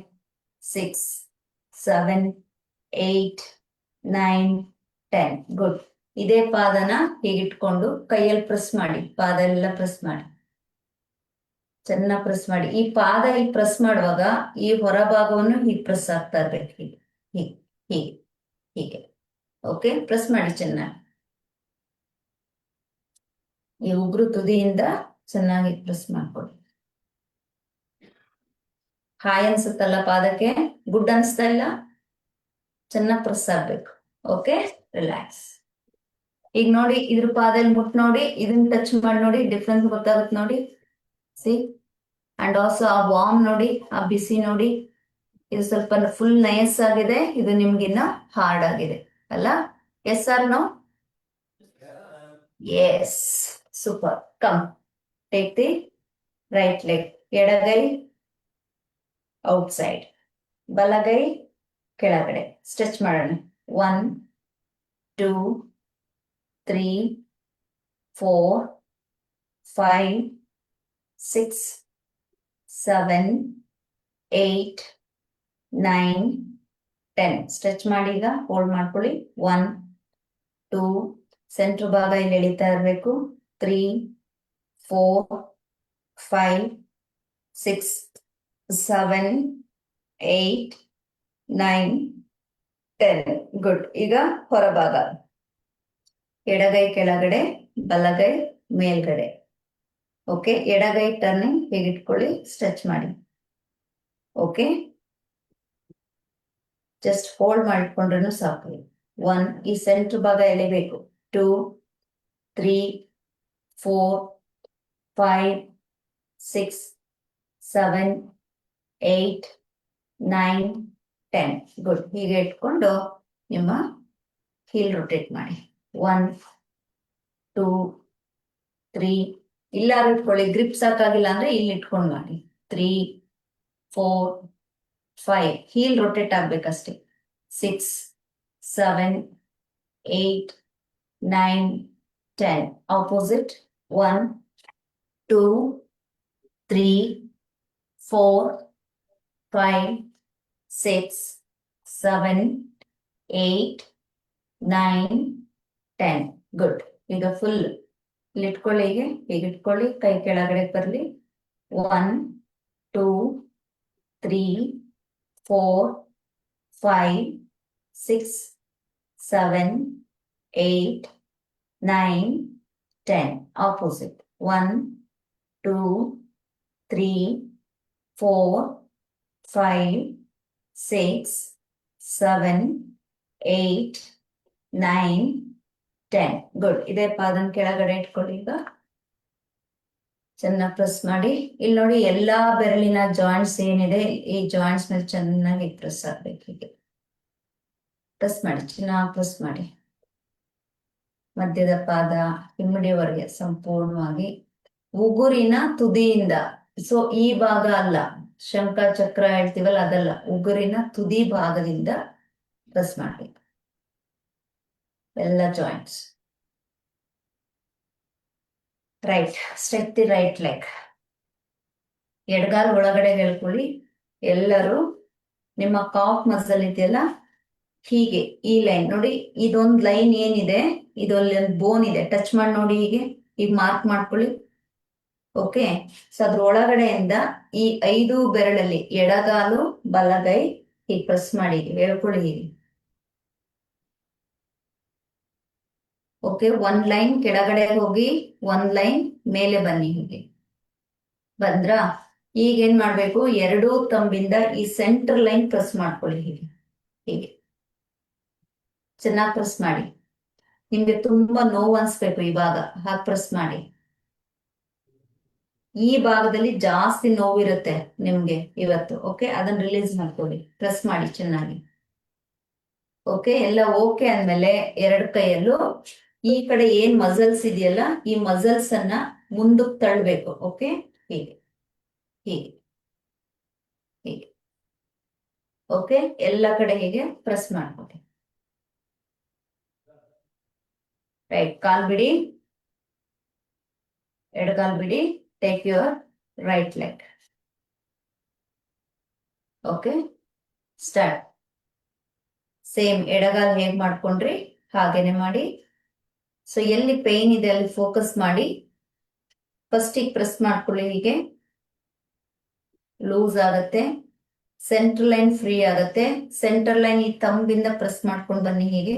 6 7 8 9 10. ಗುಡ್. ಇದೇ ಪಾದನ ಹೀಗಿಟ್ಕೊಂಡು ಕೈಯಲ್ಲಿ ಪ್ರೆಸ್ ಮಾಡಿ. ಪಾದ ಎಲ್ಲ ಪ್ರೆಸ್ ಮಾಡಿ, ಚೆನ್ನಾಗಿ ಪ್ರೆಸ್ ಮಾಡಿ. ಈ ಪಾದ ಇಲ್ಲಿ ಪ್ರೆಸ್ ಮಾಡುವಾಗ ಈ ಹೊರಭಾಗವನ್ನು ಹೀಗೆ ಪ್ರೆಸ್ ಆಗ್ತಾ ಇರ್ಬೇಕು, ಹೀಗೆ ಹೀಗೆ ಹೀಗೆ ಹೀಗೆ. ಓಕೆ, ಪ್ರೆಸ್ ಮಾಡಿ ಚೆನ್ನಾಗಿ. ಈ ಉಗುರು ತುದಿಯಿಂದ ಚೆನ್ನಾಗಿ ಪ್ರೆಸ್ ಮಾಡ್ಕೊಳ್ಳಿ. ಹಾಯ್ ಅನ್ಸುತ್ತಲ್ಲ ಪಾದಕ್ಕೆ? ಗುಡ್ ಅನ್ಸ್ತಾ ಇಲ್ಲ? ಚೆನ್ನಾಗಿ ಪ್ರೆಸ್ ಆಗ್ಬೇಕು. Okay, relax. ಈಗ ನೋಡಿ, ಇದ್ರ ಪಾದಲ್ಲಿ ಮುಟ್ ನೋಡಿ, ಇದನ್ನ ಟಚ್ ಮಾಡಿ ನೋಡಿ, ಡಿಫ್ರೆನ್ಸ್ ಗೊತ್ತಾಗುತ್ತೆ ನೋಡಿ. ಸಿ, ಅಂಡ್ ಆಲ್ಸೋ ಆ ವಾರ್ಮ್ ನೋಡಿ, ಆ ಬಿಸಿ ನೋಡಿ. ಇದು ಸ್ವಲ್ಪ ಫುಲ್ ನೈಸ್ ಆಗಿದೆ, ಇದು ನಿಮ್ಗಿನ್ನ ಹಾರ್ಡ್ ಆಗಿದೆ ಅಲ್ಲ? Yes or no? Yes, super. Come, take the right leg. ಎಡಗೈ ಔಟ್ಸೈಡ್, ಬಲಗೈ ಕೆಳಗಡೆ. ಸ್ಟ್ರೆಚ್ ಮಾಡೋಣ. 1 2 3 4 5 6 7 8 9 10. ಸ್ಟ್ರೆಚ್ ಮಾಡಿ. ಈಗ ಹೋಲ್ಡ್ ಮಾಡ್ಕೊಳ್ಳಿ. 1 2. ಸೆಂಟ್ರ್ ಭಾಗ ಇಲ್ಲಿ ಎಳಿತಾ ಇರಬೇಕು. 3 4 5 6 7 8 9 10. ಗುಡ್. ಈಗ ಹೊರಭಾಗ, ಎಡಗೈ ಕೆಳಗಡೆ, ಬಲಗೈ ಮೇಲ್ಗಡೆ. ಓಕೆ, ಎಡಗೈ ಟರ್ನಿಂಗ್ ಹೀಗಿಟ್ಕೊಳ್ಳಿ, ಸ್ಟ್ರೆಚ್ ಮಾಡಿ. ಓಕೆ, ಜಸ್ಟ್ ಫೋಲ್ಡ್ ಮಾಡಿಕೊಂಡ್ರೂ ಸಾಕು. 1, ಈ ಸೆಂಟರ್ ಭಾಗ ಎಳಿಬೇಕು. 2, 3, 4, 5, 6, 7, 8, 9, 10. ಗುಡ್. ಹೀಗೆ ಇಟ್ಕೊಂಡು ನಿಮ್ಮ ಹೀಲ್ ರೊಟೇಟ್ ಮಾಡಿ. 1, 2, 3, ಇಲ್ಲಾರು ಇಟ್ಕೊಳ್ಳಿ. ಗ್ರಿಪ್ ಸಾಕಾಗಿಲ್ಲ ಅಂದ್ರೆ ಇಲ್ಲಿ ಇಟ್ಕೊಂಡು ಮಾಡಿ. 3, 4, 5. ಹೀಲ್ ರೊಟೇಟ್ ಆಗ್ಬೇಕಷ್ಟೇ. 6, 7, 8, 9, 10. ಆಪೋಸಿಟ್. 1, 2, 3, 4, 5, 6, 7, 8, 9, 10. ಗುಡ್. ಈಗ ಫುಲ್ ಇಟ್ಕೊಳ್ಳಿ. ಹೀಗೆ ಇಟ್ಕೊಳ್ಳಿ. ಕೈ ಕೆಳಗಡೆ ಬರಲಿ. 1, 2, 3, 4, 5, 6, 7, 8, 9, 10. ಆಪೋಸಿಟ್. 1, 2, 3, 4, 5, 6, 7, 8, 9, 10. ಗುಡ್. ಇದೇ ಪಾದನ ಕೆಳಗಡೆ ಇಟ್ಕೊಳ್ಳಿ. ಈಗ ಚೆನ್ನಾಗಿ ಪ್ರೆಸ್ ಮಾಡಿ. ಇಲ್ಲಿ ನೋಡಿ, ಎಲ್ಲಾ ಬೆರಳಿನ ಜಾಯಿಂಟ್ಸ್ ಏನಿದೆ ಈ ಜಾಯಿಂಟ್ಸ್ ಮೇಲೆ ಚೆನ್ನಾಗಿ ಪ್ರೆಸ್ ಆಗ್ಬೇಕು. ಹೀಗೆ ಪ್ರೆಸ್ ಮಾಡಿ, ಚೆನ್ನಾಗಿ ಪ್ರೆಸ್ ಮಾಡಿ. ಮಧ್ಯದ ಪಾದ ಹಿಮ್ಮಡಿಯವರೆಗೆ ಸಂಪೂರ್ಣವಾಗಿ. ಉಗುರಿನ ತುದಿಯಿಂದ, ಸೊ ಈ ಭಾಗ ಅಲ್ಲ, ಶಂಖ ಚಕ್ರ ಹೇಳ್ತೀವಲ್ಲ ಅದಲ್ಲ, ಉಗುರಿನ ತುದಿ ಭಾಗದಿಂದ ಪ್ರೆಸ್ ಮಾಡ್ಬೇಕು ಎಲ್ಲ joints. Right. Stretch the right leg. ಎಡಗಾಲ್ ಒಳಗಡೆ ಹೇಳ್ಕೊಳ್ಳಿ. ಎಲ್ಲರೂ ನಿಮ್ಮ ಕಾಫ್ ಮಸಲ್ ಇದೆಯಲ್ಲ, ಹೀಗೆ ಈ ಲೈನ್ ನೋಡಿ, ಇದೊಂದು ಲೈನ್ ಏನಿದೆ, ಇದೊಂದು ಬೋನ್ ಇದೆ, ಟಚ್ ಮಾಡಿ ನೋಡಿ. ಈಗ ಮಾರ್ಕ್ ಮಾಡ್ಕೊಳ್ಳಿ. ಓಕೆ. ಸೊ ಅದ್ರ ಒಳಗಡೆಯಿಂದ ಈ 5 ಬೆರಳಲ್ಲಿ ಎಡಗಾಲು ಬಲಗೈ ಹೀಗೆ ಪ್ರೆಸ್ ಮಾಡಿ ಹೇಳ್ಕೊಳ್ಳಿ. ಹೀಗೆ ಓಕೆ. 1 ಲೈನ್ ಕೆಳಗಡೆ ಹೋಗಿ 1 ಲೈನ್ ಮೇಲೆ ಬನ್ನಿ. ಹೀಗೆ ಬಂದ್ರ ಈಗ ಏನ್ ಮಾಡ್ಬೇಕು, 2 ತಂಬಿಂದ ಈ ಸೆಂಟರ್ ಲೈನ್ ಪ್ರೆಸ್ ಮಾಡ್ಕೊಳ್ಳಿ. ಹೀಗೆ ಚೆನ್ನಾಗಿ ಪ್ರೆಸ್ ಮಾಡಿ. ನಿಮ್ಗೆ ತುಂಬಾ ನೋವು ಅನ್ಸ್ಬೇಕು ಈ ಭಾಗ, ಹಾಗೆ ಪ್ರೆಸ್ ಮಾಡಿ. ಈ ಭಾಗದಲ್ಲಿ ಜಾಸ್ತಿ ನೋವಿರುತ್ತೆ ನಿಮ್ಗೆ ಇವತ್ತು. ಓಕೆ. ಅದನ್ನ ರಿಲೀಸ್ ಮಾಡ್ಕೊಳ್ಳಿ. ಪ್ರೆಸ್ ಮಾಡಿ ಚೆನ್ನಾಗಿ. ಓಕೆ. ಎಲ್ಲ ಓಕೆ ಅಂದ್ಮೇಲೆ 2 ಕೈಯಲ್ಲೂ ಈ ಕಡೆ ಏನ್ ಮಸಲ್ಸ್ ಇದೆಯಲ್ಲ, ಈ ಮಸಲ್ಸ್ ಅನ್ನ ಮುಂದಕ್ಕೆ ತಳ್ಳಬೇಕು. ಓಕೆ. ಹೀಗೆ ಹೀಗೆ ಹೀಗೆ. ಓಕೆ. ಎಲ್ಲ ಕಡೆ ಹೀಗೆ ಪ್ರೆಸ್ ಮಾಡ್ಕೊಳ್ಳಿ. ರೈಟ್. ಕಾಲ್ ಬಿಡಿ, ಎಡಗಾಲ್ ಬಿಡಿ. Take your right leg. Okay. Start. Same ಎಡಗಾಲ್ ಹೇಗ್ ಮಾಡ್ಕೊಂಡ್ರಿ ಹಾಗೇನೆ ಮಾಡಿ. ಸೊ ಎಲ್ಲಿ ಪೇನ್ ಇದೆ ಅಲ್ಲಿ ಫೋಕಸ್ ಮಾಡಿ. ಫಸ್ಟ್ ಈಗ ಪ್ರೆಸ್ ಮಾಡ್ಕೊಳ್ಳಿ. ಹೀಗೆ ಲೂಸ್ ಆಗತ್ತೆ. ಸೆಂಟರ್ ಲೈನ್ ಫ್ರೀ ಆಗತ್ತೆ. ಸೆಂಟರ್ ಲೈನ್ ಈ ತಂಬಿಂದ ಪ್ರೆಸ್ ಮಾಡ್ಕೊಂಡು ಬನ್ನಿ. ಹೀಗೆ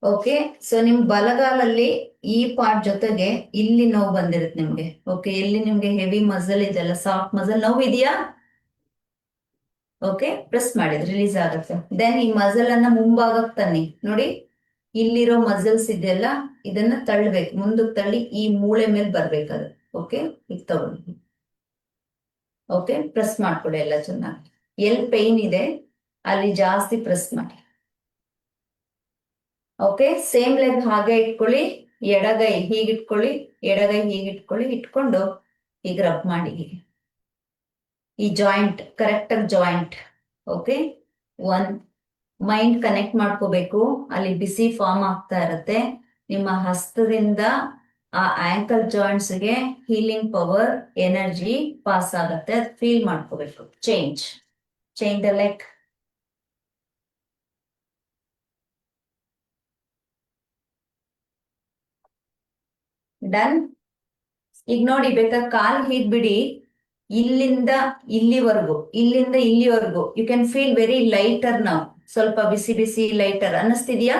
ಓಕೆ. ಸೊ ನಿಮ್ ಬಲಗಾಲಲ್ಲಿ ಈ ಪಾರ್ಟ್ ಜೊತೆಗೆ ಇಲ್ಲಿ ನೋವು ಬಂದಿರುತ್ತೆ ನಿಮ್ಗೆ. ಓಕೆ. ಇಲ್ಲಿ ನಿಮ್ಗೆ ಹೆವಿ ಮಸಲ್ ಇದೆಲ್ಲ, ಸಾಫ್ಟ್ ಮಸಲ್ ನೋವು ಇದೆಯಾ? ಓಕೆ. ಪ್ರೆಸ್ ಮಾಡಿದ್ರೆ ರಿಲೀಸ್ ಆಗುತ್ತೆ. ದೆನ್ ಈ ಮಸಲ್ ಅನ್ನ ಮುಂಭಾಗಕ್ಕೆ ತನ್ನಿ. ನೋಡಿ, ಇಲ್ಲಿರೋ ಮಸಲ್ಸ್ ಇದೆಯಲ್ಲ, ಇದನ್ನ ತಳ್ಳಬೇಕು. ಮುಂದಕ್ಕೆ ತಳ್ಳಿ ಈ ಮೂಳೆ ಮೇಲೆ ಬರ್ಬೇಕದು. ಓಕೆ. ಈಗ ತಗೊಳ್ಳಿ. ಓಕೆ. ಪ್ರೆಸ್ ಮಾಡ್ಕೊಳ್ಳಿ ಎಲ್ಲ ಚೆನ್ನಾಗಿ. ಎಲ್ಲಿ ಪೈನ್ ಇದೆ ಅಲ್ಲಿ ಜಾಸ್ತಿ ಪ್ರೆಸ್ ಮಾಡಿ. ಓಕೆ. ಸೇಮ್ ಲೆಗ್ ಹಾಗೆ ಇಟ್ಕೊಳ್ಳಿ. ಎಡಗೈ ಹೀಗಿಟ್ಕೊಳ್ಳಿ, ಎಡಗೈ ಹೀಗಿಟ್ಕೊಳ್ಳಿ. ಇಟ್ಕೊಂಡು ಈಗ ರಬ್ ಮಾಡಿ. ಈ ಜಾಯಿಂಟ್ ಕರೆಕ್ಟ್ ಆಗಿ ಜಾಯಿಂಟ್. ಓಕೆ. 1 ಮೈಂಡ್ ಕನೆಕ್ಟ್ ಮಾಡ್ಕೋಬೇಕು. ಅಲ್ಲಿ ಬಿಸಿ ಫಾರ್ಮ್ ಆಗ್ತಾ ಇರುತ್ತೆ. ನಿಮ್ಮ ಹಸ್ತದಿಂದ ಆ ಆಂಕಲ್ ಜಾಯಿಂಟ್ಸ್ ಗೆ ಹೀಲಿಂಗ್ ಪವರ್, ಎನರ್ಜಿ ಪಾಸ್ ಆಗತ್ತೆ. ಅದು ಫೀಲ್ ಮಾಡ್ಕೋಬೇಕು. Change the leg. ಡನ್. ಈಗ ನೋಡಿ, ಬೇಕಾ ಕಾಲ್ ಹೀಗ್ ಬಿಡಿ. ಇಲ್ಲಿಂದ ಇಲ್ಲಿವರೆಗೂ you can feel very lighter ನಾವು. ಸ್ವಲ್ಪ ಬಿಸಿ ಬಿಸಿ ಲೈಟರ್ ಅನ್ನಿಸ್ತಿದ್ಯಾ?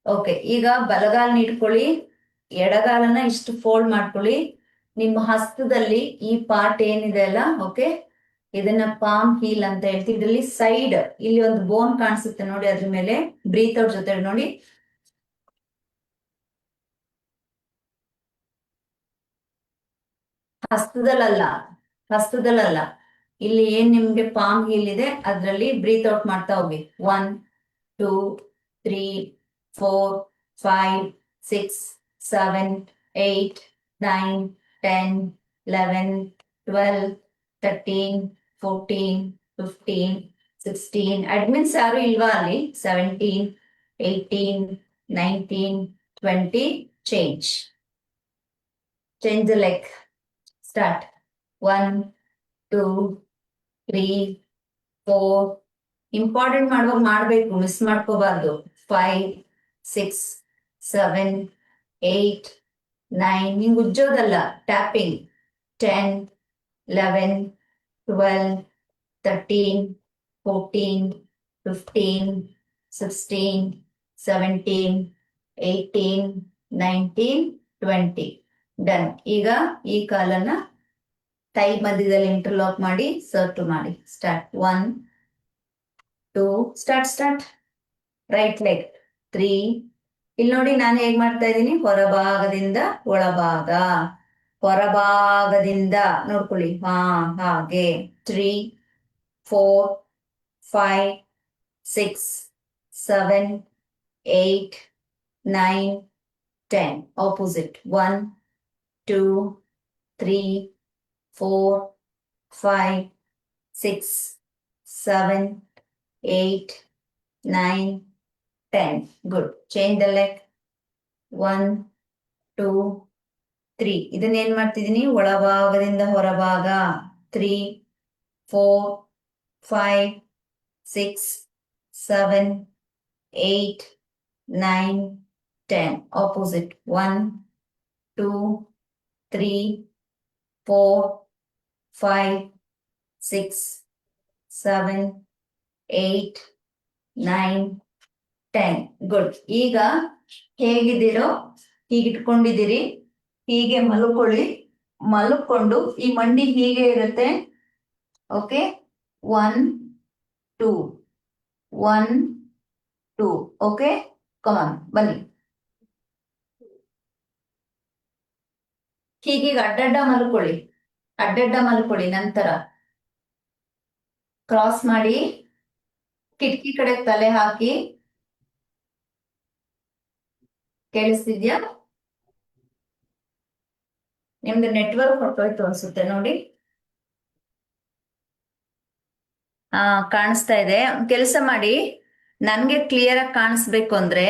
ಓಕೆ. ಈಗ ಬಲಗಾಲ್ನ ಇಟ್ಕೊಳ್ಳಿ. ಎಡಗಾಲನ್ನ ಇಷ್ಟು ಫೋಲ್ಡ್ ಮಾಡ್ಕೊಳ್ಳಿ. ನಿಮ್ಮ ಹಸ್ತದಲ್ಲಿ ಈ ಪಾರ್ಟ್ ಏನಿದೆ ಅಲ್ಲ, ಓಕೆ, ಇದನ್ನ ಪಾಮ್ ಹೀಲ್ ಅಂತ ಹೇಳ್ತೀವಿ. ಇದರಲ್ಲಿ ಸೈಡ್ ಇಲ್ಲಿ ಒಂದು ಬೋನ್ ಕಾಣಿಸುತ್ತೆ ನೋಡಿ, ಅದ್ರ ಮೇಲೆ ಬ್ರೀತ್ ಔಟ್ ಜೊತೆ ನೋಡಿ. ಹಸ್ತದಲ್ಲ, ಹಸ್ತದಲ್ಲ, ಇಲ್ಲಿ ಏನ್ ನಿಮ್ಗೆ ಪಾಮ್ ಹೀಲ್ ಇದೆ ಅದ್ರಲ್ಲಿ ಬ್ರೀತ್ ಔಟ್ ಮಾಡ್ತಾ ಹೋಗಿ. 1 2 3 4 5 6 7 8 9 10 11 12 13 14 15 16. ಅಡ್ಮಿನ್ಸ್ ಯಾರು ಇಲ್ವಾ ಅಲ್ಲಿ? 17 18 19 20. Change the leg. Start. 1 2 3 4. Important ಮಾಡುವಾಗ ಮಾಡ್ಬೇಕು, ಮಿಸ್ ಮಾಡ್ಕೋಬಾರ್ದು. 5 6 7 8 9. ನಿಂಗೆ ಉಜ್ಜೋದಲ್ಲ, ಟ್ಯಾಪಿಂಗ್. 10 11 12 13 14 15 16 17 18 19 20. ಡನ್. ಈಗ ಈ ಕಾಲನ್ನ ಥೈ ಮಧ್ಯದಲ್ಲಿ ಇಂಟರ್ಲಾಕ್ ಮಾಡಿ ಸರ್ಟು ಮಾಡಿ. ಸ್ಟಾರ್ಟ್. 1 2. ಸ್ಟಾರ್ಟ್. Right leg. 3. ಇಲ್ಲಿ ನೋಡಿ ನಾನು ಹೇಗ್ ಮಾಡ್ತಾ ಇದ್ದೀನಿ, ಹೊರಭಾಗದಿಂದ ಒಳಭಾಗ, ಹೊರಭಾಗದಿಂದ ನೋಡ್ಕೊಳ್ಳಿ. ಹಾಗೆ. 3 4 5 6 7 8 9 10. Opposite. 1 2 3 4 5 6 7 8 9 10. Good. Change the leg. 1 2 3. ಇದನ್ನ ಏನ್ ಮಾಡ್ತಿದೀನಿ, ಒಳಭಾಗದಿಂದ ಹೊರಭಾಗ. 3 4 5 6 7 8 9 10. ಆಪೋಸಿಟ್. 1 2 3 4 5 6 7 8 9 10. ಗುಡ್. ಈಗ ಹೇಗಿದ್ದೀರೋ ಹೀಗಿಟ್ಕೊಂಡಿದ್ದೀರಿ, ಹೀಗೆ ಮಲ್ಕೊಳ್ಳಿ. ಮಲ್ಕೊಂಡು ಈ ಮಂಡಿ ಹೀಗೆ ಇರುತ್ತೆ. ಓಕೆ. 1 2 1 2. ಓಕೆ, ಕಮಾನ್ ಬನ್ನಿ. ಹೀಗೀಗ ಅಡ್ಡಡ್ಡ ಮಲ್ಕೊಳ್ಳಿ, ಅಡ್ಡಡ್ಡ ಮಲ್ಕೊಳ್ಳಿ. ನಂತರ ಕ್ರಾಸ್ ಮಾಡಿ ಕಿಟಕಿ ಕಡೆ ತಲೆ ಹಾಕಿ. ಕೇಳಿಸ್ತಿದ್ಯಾ? ನಿಮ್ದು ನೆಟ್ವರ್ಕ್ ಹೊರಟೋಯ್ತು ಅನ್ಸುತ್ತೆ ನೋಡಿ. ಕಾಣಿಸ್ತಾ ಇದೆ. ಕೆಲಸ ಮಾಡಿ, ನನ್ಗೆ ಕ್ಲಿಯರ್ ಆಗಿ ಕಾಣಿಸ್ಬೇಕು ಅಂದ್ರೆ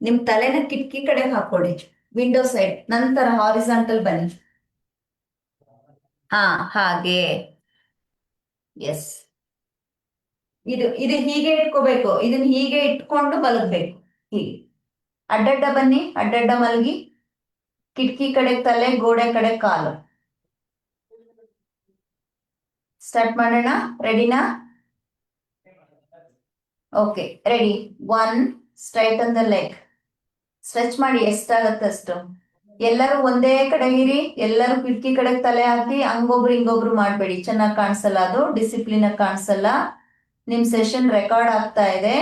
ನಿಮ್ ತಲೆನ ಕಿಟಕಿ ಕಡೆ ಹಾಕೊಳ್ಳಿ, ವಿಂಡೋ ಸೈಡ್. ನಂತರ ಹಾರಿಸಾಂಟಲ್ ಬನ್ನಿ. ಹಾಗೆ. ಎಸ್. ಇದು ಹೀಗೆ ಇಟ್ಕೋಬೇಕು, ಇದನ್ನ ಹೀಗೆ ಇಟ್ಕೊಂಡು ಮಲಗ್ಬೇಕು. ಹೀಗೆ ಅಡ್ಡಡ್ಡ ಬನ್ನಿ, ಅಡ್ಡಡ್ಡ ಮಲಗಿ. ಕಿಟಕಿ ಕಡೆ ತಲೆ, ಗೋಡೆ ಕಡೆ ಕಾಲು. ಸ್ಟಾರ್ಟ್ ಮಾಡೋಣ. ರೆಡಿನಾ? Okay, ready. 1. Straight on the leg. Stretch ಮಾಡಿ ಎಷ್ಟಾಗತ್ತೆ ಅಷ್ಟು. ಎಲ್ಲರೂ ಒಂದೇ ಕಡೆ ಇರಿ, ಎಲ್ಲರೂ ಕಿಟಕಿ ಕಡೆ ತಲೆ ಹಾಕಿ. ಹಂಗೊಬ್ರು ಹಿಂಗೊಬ್ರು ಮಾಡ್ಬೇಡಿ, ಚೆನ್ನಾಗಿ ಕಾಣಿಸಲ್ಲ, ಅದು ಡಿಸಿಪ್ಲಿನ್ ಆಗಿ ಕಾಣಿಸಲ್ಲ. ನಿಮ್ ಸೆಷನ್ ರೆಕಾರ್ಡ್ ಆಗ್ತಾ ಇದೆ.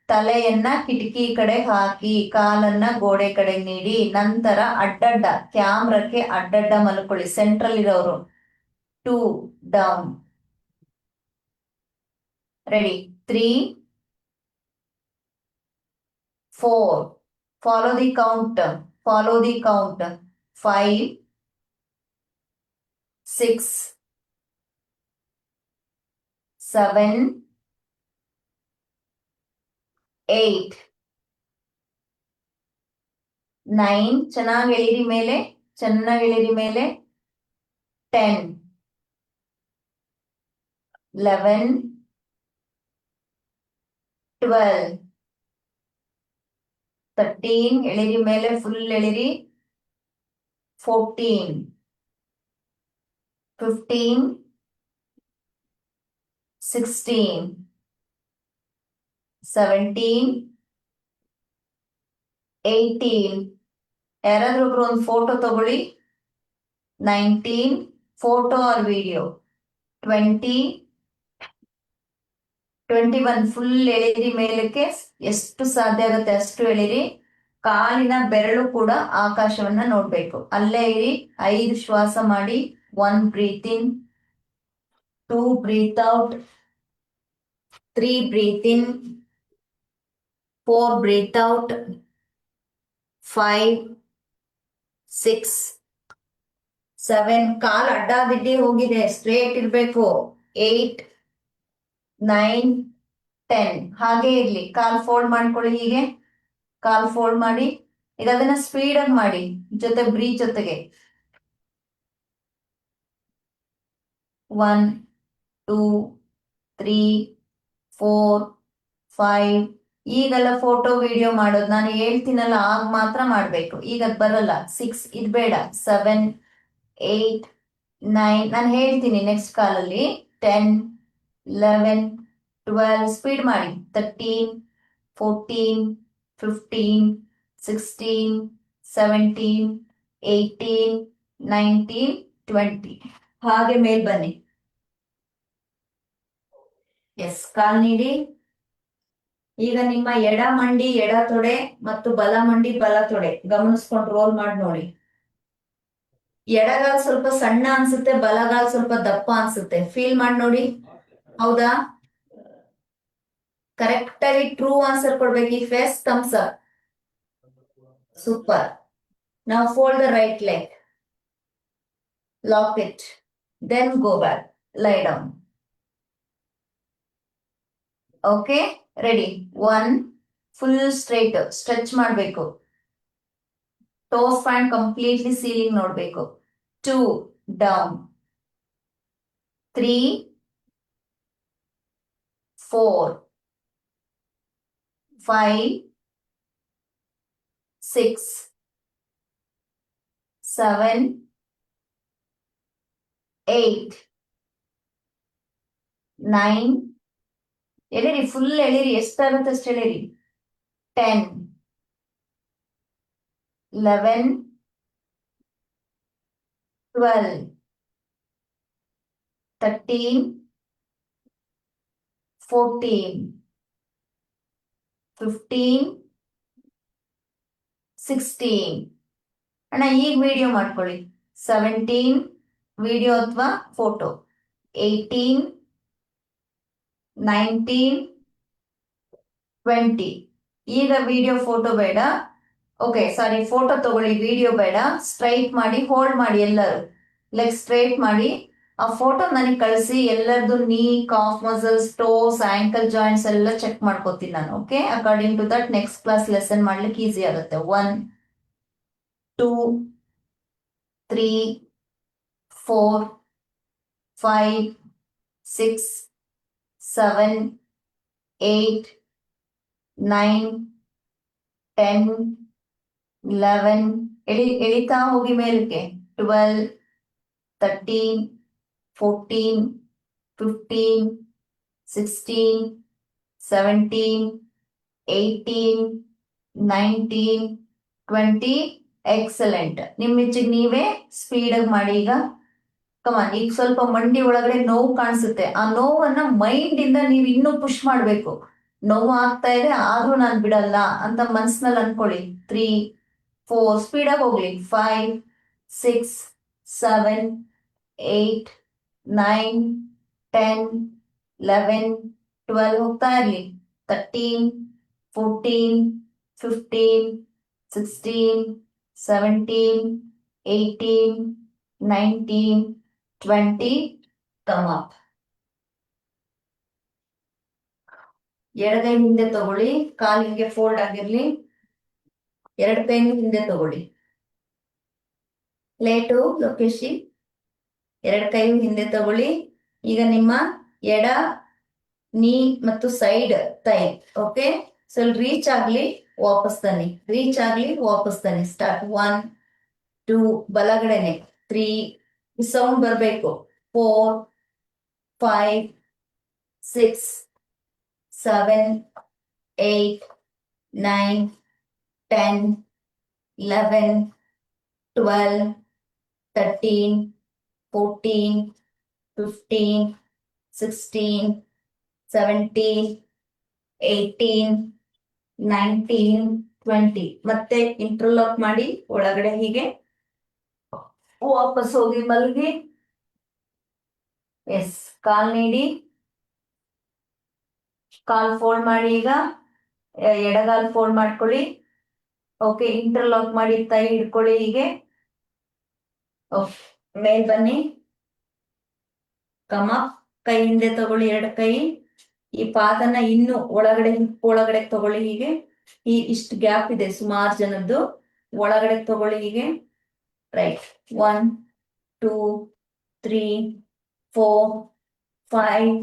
ತಲೆಯನ್ನ ಕಿಟಕಿ ಕಡೆ ಹಾಕಿ, ಕಾಲನ್ನ ಗೋಡೆ ಕಡೆ ನೀಡಿ. ನಂತರ ಅಡ್ಡಡ್ಡ ಕ್ಯಾಮ್ರಕ್ಕೆ ಅಡ್ಡಡ್ಡ ಮಲ್ಕೊಳ್ಳಿ, ಸೆಂಟ್ರಲ್ ಇರೋರು. 2 down. Ready. 3 4. Follow the count. 5 6 7 8 9. ಚೆನ್ನಾಗಿ ಎಳಿರಿ ಮೇಲೆ, ಚೆನ್ನಾಗಿ ಎಳಿರಿ ಮೇಲೆ. 10 11 12 13. ಎಳಿರಿ ಮೇಲೆ, ಫುಲ್ ಎಳಿರಿ. 14 15 16 17 18. ಯಾರಾದ್ರೂ ಒಬ್ರು ಒಂದು ಫೋಟೋ ತಗೊಳ್ಳಿ. 19, photo or video, 20, 21 ಫುಲ್ ಎಳಿರಿ ಮೇಲಕ್ಕೆ, ಎಷ್ಟು ಸಾಧ್ಯ ಆಗುತ್ತೆ ಅಷ್ಟು ಎಳಿರಿ. ಕಾಲಿನ ಬೆರಳು ಕೂಡ ಆಕಾಶವನ್ನ ನೋಡ್ಬೇಕು. ಅಲ್ಲೇ ಇರಿ. 5 ಶ್ವಾಸ ಮಾಡಿ. 1 ಬ್ರೀತ್ ಇನ್, 2 ಬ್ರೀತ್ ಔಟ್, 3 ಬ್ರೀತ್ ಇನ್, 4 ಬ್ರೀತ್ ಔಟ್, 5, 6, 7. ಕಾಲ್ ಅಡ್ಡಾದಿಡ್ಡಿ ಹೋಗಿದೆ, ಸ್ಟ್ರೇಟ್ ಇರ್ಬೇಕು. 8, 9, 10. ಹಾಗೆ ಇರ್ಲಿ. ಕಾಲ್ ಫೋಲ್ಡ್ ಮಾಡ್ಕೊಳ್ಳಿ. ಹೀಗೆ ಕಾಲ್ ಫೋಲ್ಡ್ ಮಾಡಿ. ಈಗ ಅದನ್ನ ಸ್ಪೀಡ್ ಆಗಿ ಮಾಡಿ, ಜೊತೆ ಬ್ರೀತ್ ಜೊತೆಗೆ. 1, 2, 3, 4, 5. ಈಗೆಲ್ಲ ಫೋಟೋ ವಿಡಿಯೋ ಮಾಡೋದು ನಾನು ಹೇಳ್ತೀನಲ್ಲ ಆಗ ಮಾತ್ರ ಮಾಡ್ಬೇಕು. ಈಗ ಅದ್ ಬರಲ್ಲ. 6 ಇದು ಬೇಡ. 7, 8, 9. ನಾನು ಹೇಳ್ತೀನಿ ನೆಕ್ಸ್ಟ್ ಕಾಲಲ್ಲಿ. 10, 11, 12. ಸ್ಪೀಡ್ ಮಾಡಿ. 13, 14, 15, 16, 17, 18, 19, 20. ಹಾಗೆ ಮೇಲ್ ಬನ್ನಿ. ಎಸ್, ಕಾಲ್ ನೀಡಿ. ಈಗ ನಿಮ್ಮ ಎಡ ಮಂಡಿ ಎಡ ತೊಡೆ ಮತ್ತು ಬಲ ಮಂಡಿ ಬಲ ತೊಡೆ ಗಮನಿಸ್ಕೊಂಡು ರೋಲ್ ಮಾಡಿ ನೋಡಿ. ಎಡಗಾಲ್ ಸ್ವಲ್ಪ ಸಣ್ಣ ಅನ್ಸುತ್ತೆ, ಬಲಗಾಲ್ ಸ್ವಲ್ಪ ದಪ್ಪ ಅನ್ಸುತ್ತೆ. ಫೀಲ್ ಮಾಡಿ ನೋಡಿ. ಹೌದಾ? ಕರೆಕ್ಟ್ ಆಗಿ ಟ್ರೂ ಆನ್ಸರ್ ಕೊಡ್ಬೇಕು. ಈ ಫೇಸ್ ಥಮ್ಸ್ ಅಪ್. ಸೂಪರ್. ನಾವು fold the right leg, lock it, then go back, lie down. Okay, ready. 1, full straight stretch ಮಾಡಬೇಕು. ಟೋಸ್ ಪಾಯಿಂಟ್ ಕಂಪ್ಲೀಟ್ಲಿ ಸೀಲಿಂಗ್ ನೋಡ್ಬೇಕು. 2, ಡೌನ್. 3, 4, 5, 6, 7, 8, 9. ಎಳಿರಿ, ಫುಲ್ ಎಳಿರಿ, ಎಷ್ಟಾಗುತ್ತೆ ಅಷ್ಟು ಎಳಿರಿ. 10, 11, 12, 13, 14, 15, 16. ಅಣ್ಣ ಈಗ ವಿಡಿಯೋ ಮಾಡ್ಕೊಳ್ಳಿ. 17, ವಿಡಿಯೋ ಅಥವಾ ಫೋಟೋ. 18, 19, 20. ಈಗ ವಿಡಿಯೋ ಫೋಟೋ ಬೇಡ. ಓಕೆ, ಸಾರಿ, ಫೋಟೋ ತಗೊಳ್ಳಿ, ವಿಡಿಯೋ ಬೇಡ. ಸ್ಟ್ರೈಟ್ ಮಾಡಿ, ಹೋಲ್ಡ್ ಮಾಡಿ. ಎಲ್ಲರೂ ಲೆಗ್ ಸ್ಟ್ರೈಟ್ ಮಾಡಿ. ಆ ಫೋಟೋ ನನಗೆ ಕಳಿಸಿ. ಎಲ್ಲರದು knee, calf muscles, toes, ankle joints ಎಲ್ಲ ಚೆಕ್ ಮಾಡ್ಕೋತೀನಿ ನಾನು. Okay, according to that next class lesson ಮಾಡ್ಲಿಕ್ಕೆ ಈಸಿ ಆಗುತ್ತೆ. 1, 2, 3, 4, 5, 6, 7, 8, 9, 10, 11. ಎಳಿತಾ ಹೋಗಿ ಮೇಲಕ್ಕೆ. 12, 13, 14, 15, 16, 17, 18, 19, 20. ಎಕ್ಸಲೆಂಟ್. ನಿಮ್ಮಿಚ್ಚಿಗೆ ನೀವೇ ಸ್ಪೀಡ್ ಆಗಿ ಮಾಡಿ. ಈಗ ಕಮಾನ್. ಈಗ ಸ್ವಲ್ಪ ಮಂಡಿ ಒಳಗಡೆ ನೋವು ಕಾಣಿಸುತ್ತೆ. ಆ ನೋವನ್ನ ಮೈಂಡ್ ಇಂದ ನೀವು ಇನ್ನೂ ಪುಷ್ ಮಾಡ್ಬೇಕು. ನೋವು ಆಗ್ತಾ ಇದೆ ಆದ್ರೂ ನಾನು ಬಿಡಲ್ಲ ಅಂತ ಮನ್ಸಿನಲ್ಲಿ ಅನ್ಕೊಳ್ಳಿ. 3, 4. ಸ್ಪೀಡ್ ಆಗಿ ಹೋಗ್ಲಿ. 5, 6, 7, 8, 9, 10, 11, 12. ಹೋಗ್ತಾ ಇರ್ಲಿ. 13, 14, 15, 16, 17, 18, 19, 20. Come up. ಎಡಗೈ ಹಿಂದೆ ತಗೊಳ್ಳಿ. ಕಾಲ್ ಹಿಂಗೆ ಫೋಲ್ಡ್ ಆಗಿರ್ಲಿ. ಎರಡು ಕೈನು ಹಿಂದೆ ತಗೊಳ್ಳಿ. ಲೇಟು ಲೋಕೇಶಿ. ಎರಡು ಕೈ ಹಿಂದೆ ತಗೊಳ್ಳಿ. ಈಗ ನಿಮ್ಮ ಎಡ ನೀ ಮತ್ತು ಸೈಡ್ ತೈ. ಓಕೆ, ಸ್ವಲ್ಪ ರೀಚ್ ಆಗ್ಲಿ, ವಾಪಸ್ ತನ್ನಿ. ರೀಚ್ ಆಗ್ಲಿ, ವಾಪಸ್ ತನ್ನಿ. ಸ್ಟಾರ್ಟ್. 1, 2. ಬಲಗಡೆನೆ. 3. ಸೌಂಡ್ ಬರ್ಬೇಕು. 4, 5, 6, 7, 8, 9, 10, 11, 12, 13, 14, 15, 16, 17, 18, 19, 20. ಮತ್ತೆ ಇಂಟರ್ಲಾಕ್ ಮಾಡಿ ಒಳಗಡೆ ಹೀಗೆ ವಾಪಸ್ ಹೋಗಿ ಮಲಗಿ. ಎಸ್, ಕಾಲ್ ನೀಡಿ, ಕಾಲ್ ಫೋಲ್ಡ್ ಮಾಡಿ. ಈಗ ಎಡಗಾಲ್ ಫೋಲ್ಡ್ ಮಾಡ್ಕೊಳ್ಳಿ. ಓಕೆ, ಇಂಟರ್ಲಾಕ್ ಮಾಡಿ ಕೈ ಹಿಡ್ಕೊಳ್ಳಿ ಹೀಗೆ. ಮೇಲ್ ಬನ್ನಿ, ಕಮ, ಕೈ ಹಿಂದೆ ತಗೊಳ್ಳಿ, ಎರಡು ಕೈ. ಈ ಪಾದನ ಇನ್ನು ಒಳಗಡೆ ಒಳಗಡೆ ತಗೊಳ್ಳಿ ಹೀಗೆ. ಇಷ್ಟು ಗ್ಯಾಪ್ ಇದೆ ಸುಮಾರು ಜನದ್ದು, ಒಳಗಡೆ ತಗೊಳ್ಳಿ ಹೀಗೆ. ರೈಟ್, 1, 2, 3, 4, 5,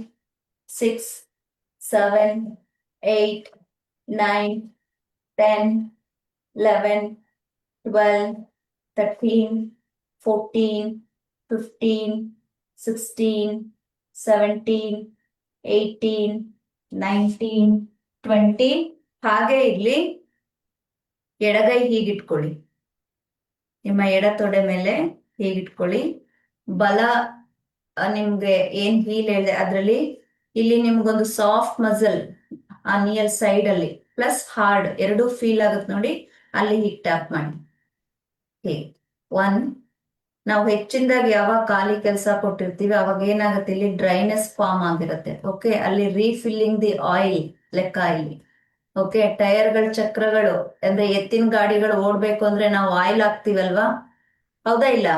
6, 7, 8, 9, 10, 11, 12, 13, 14, 15, 16, 17, 18, 19, 20. ಹಾಗೆ ಇರ್ಲಿ. ಎಡಗೈ ಹೀಗಿಟ್ಕೊಳ್ಳಿ, ನಿಮ್ಮ ಎಡ ತೊಡೆ ಮೇಲೆ ಹೀಗಿಟ್ಕೊಳ್ಳಿ. ಬಲ ನಿಮ್ಗೆ ಏನ್ ಹೀಲ್ ಹೇಳಿದೆ ಅದರಲ್ಲಿ ಇಲ್ಲಿ ನಿಮ್ಗೊಂದು ಸಾಫ್ಟ್ ಮಸಲ್ ಆ ನಿಯರ್ ಸೈಡ್ ಅಲ್ಲಿ ಪ್ಲಸ್ ಹಾರ್ಡ್ ಎರಡು ಫೀಲ್ ಆಗುತ್ತೆ ನೋಡಿ, ಅಲ್ಲಿ ಹೀಗೆ ಟ್ಯಾಪ್ ಮಾಡಿ. ಹೀಗೆ 1. ನಾವು ಹೆಚ್ಚಿನದಾಗಿ ಯಾವಾಗ ಖಾಲಿ ಕೆಲಸ ಕೊಟ್ಟಿರ್ತೀವಿ ಅವಾಗ ಏನಾಗುತ್ತೆ, ಇಲ್ಲಿ ಡ್ರೈನೆಸ್ ಫಾರ್ಮ್ ಆಗಿರುತ್ತೆ. ಓಕೆ, ಅಲ್ಲಿ ರೀಫಿಲ್ಲಿಂಗ್ ದಿ ಆಯಿಲ್ ಲೆಕ್ಕ ಇಲ್ಲಿ. ಓಕೆ, ಟೈರ್ಗಳ ಚಕ್ರಗಳು ಅಂದ್ರೆ ಎತ್ತಿನ ಗಾಡಿಗಳು ಓಡ್ಬೇಕು ಅಂದ್ರೆ ನಾವು ಆಯಿಲ್ ಹಾಕ್ತಿವಲ್ವಾ, ಹೌದಾ ಇಲ್ಲ?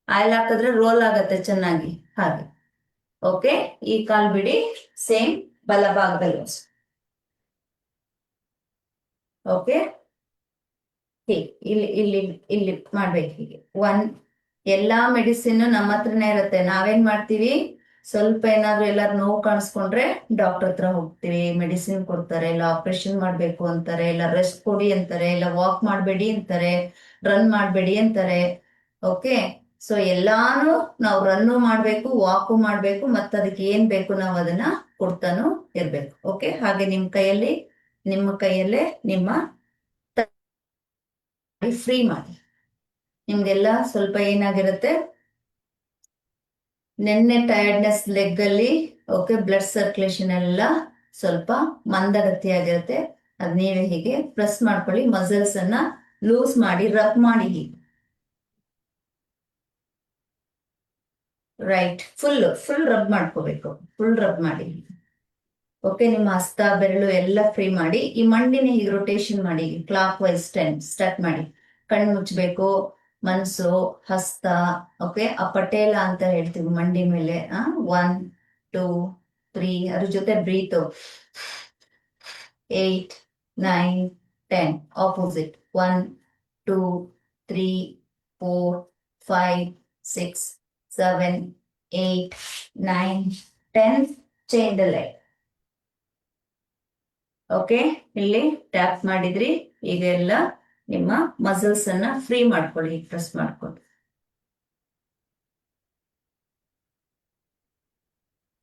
ಆಯಿಲ್ ಹಾಕಿದ್ರೆ ರೋಲ್ ಆಗತ್ತೆ ಚೆನ್ನಾಗಿ, ಹಾಗೆ. ಓಕೆ, ಈ ಕಾಲ್ ಬಿಡಿ. ಸೇಮ್ ಬಲಭಾಗದಲ್ಲೂ ಓಕೆ, ಇಲ್ಲಿ ಇಲ್ಲಿ ಇಲ್ಲಿ ಮಾಡ್ಬೇಕು ಹೀಗೆ. 1. ಎಲ್ಲಾ ಮೆಡಿಸಿನ್ ನಮ್ಮ ಹತ್ರನೇ ಇರುತ್ತೆ. ನಾವೇನ್ ಮಾಡ್ತೀವಿ, ಸ್ವಲ್ಪ ಏನಾದ್ರು ಎಲ್ಲಾರು ನೋವು ಕಾಣಿಸ್ಕೊಂಡ್ರೆ ಡಾಕ್ಟರ್ ಹತ್ರ ಹೋಗ್ತೀವಿ, ಮೆಡಿಸಿನ್ ಕೊಡ್ತಾರೆ, ಇಲ್ಲ ಆಪರೇಷನ್ ಮಾಡ್ಬೇಕು ಅಂತಾರೆ, ಇಲ್ಲ ರೆಸ್ಟ್ ಕೊಡಿ ಅಂತಾರೆ, ಇಲ್ಲ ವಾಕ್ ಮಾಡಬೇಡಿ ಅಂತಾರೆ, ರನ್ ಮಾಡಬೇಡಿ ಅಂತಾರೆ. ಓಕೆ, ಸೊ ಎಲ್ಲಾನು ನಾವು ರನ್ನು ಮಾಡ್ಬೇಕು, ವಾಕು ಮಾಡ್ಬೇಕು, ಮತ್ತೆ ಅದಕ್ಕೆ ಏನ್ ಬೇಕು ನಾವು ಅದನ್ನ ಕೊಡ್ತಾನು ಇರ್ಬೇಕು. ಓಕೆ, ಹಾಗೆ ನಿಮ್ಮ ಕೈಯಲ್ಲೇ ನಿಮ್ಮ ಫ್ರೀ ಮಾಡಿ. ನಿಮ್ಗೆಲ್ಲ ಸ್ವಲ್ಪ ಏನಾಗಿರುತ್ತೆ, ನೆನ್ನೆ ಟಯರ್ಡ್ನೆಸ್ ಲೆಗ್ ಅಲ್ಲಿ. ಓಕೆ, ಬ್ಲಡ್ ಸರ್ಕ್ಯುಲೇಷನ್ ಎಲ್ಲ ಸ್ವಲ್ಪ ಮಂದಗತಿಯಾಗಿರುತ್ತೆ. ಅದ್ ನೀವೇ ಹೀಗೆ ಪ್ರೆಸ್ ಮಾಡ್ಕೊಳ್ಳಿ, ಮಸಲ್ಸ್ ಅನ್ನ ಲೂಸ್ ಮಾಡಿ ರಬ್ ಮಾಡಿ. ರೈಟ್, ಫುಲ್ ರಬ್ ಮಾಡ್ಕೋಬೇಕು, ಫುಲ್ ರಬ್ ಮಾಡಿ. ಓಕೆ, ನಿಮ್ಮ ಹಸ್ತ ಬೆರಳು ಎಲ್ಲ ಫ್ರೀ ಮಾಡಿ. ಈ ಮಂಡಿನ ಹೀಗೆ ರೊಟೇಷನ್ ಮಾಡಿ, ಕ್ಲಾಕ್ ವೈಸ್ 10 ಸ್ಟಾರ್ಟ್ ಮಾಡಿ. ಕಣ್ಣು ಮುಚ್ಚಬೇಕು, ಮನ್ಸು, ಹಸ್ತ. ಓಕೆ, ಆ ಪಟೇಲ ಅಂತ ಹೇಳ್ತೀವಿ ಮಂಡಿ ಮೇಲೆ. 1, 2, 3, ಅದ್ರ ಜೊತೆ breathe. 8, 9, 10. Opposite. 1, 2, 3, 4, 5, 6, 7, 8, 9, 10. Change the light. Okay, ಇಲ್ಲಿ ಟ್ಯಾಪ್ ಮಾಡಿದ್ರಿ. ಈಗ ಎಲ್ಲ ನಿಮ್ಮ ಮಸಲ್ಸ್ ಅನ್ನ ಫ್ರೀ ಮಾಡ್ಕೊಳ್ಳಿ, ಪ್ರೆಸ್ ಮಾಡ್ಕೊಂಡು.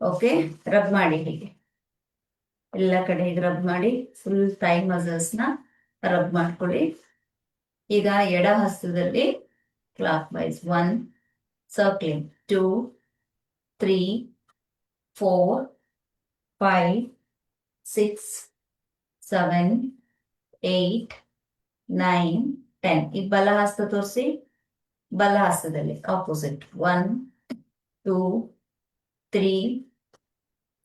ಓಕೆ, ರಬ್ ಮಾಡಿ ಹೀಗೆ ಎಲ್ಲ ಕಡೆ ರಬ್ ಮಾಡಿ. ಫುಲ್ ಥೈ ಮಸಲ್ಸ್ ನ ರಬ್ ಮಾಡ್ಕೊಳ್ಳಿ. ಈಗ ಎಡ ಹಸ್ತದಲ್ಲಿ ಕ್ಲಾಕ್ ವೈಸ್ 1, ಸರ್ಕ್ಲಿಂಗ್ 2, 3, 4, 5, 6, 7, 8, 9, 10. ಈಗ ಬಲ ಹಸ್ತ ತೋರಿಸಿ. ಬಲ ಹಸ್ತದಲ್ಲಿ ಆಪೋಸಿಟ್ 1, 2, 3,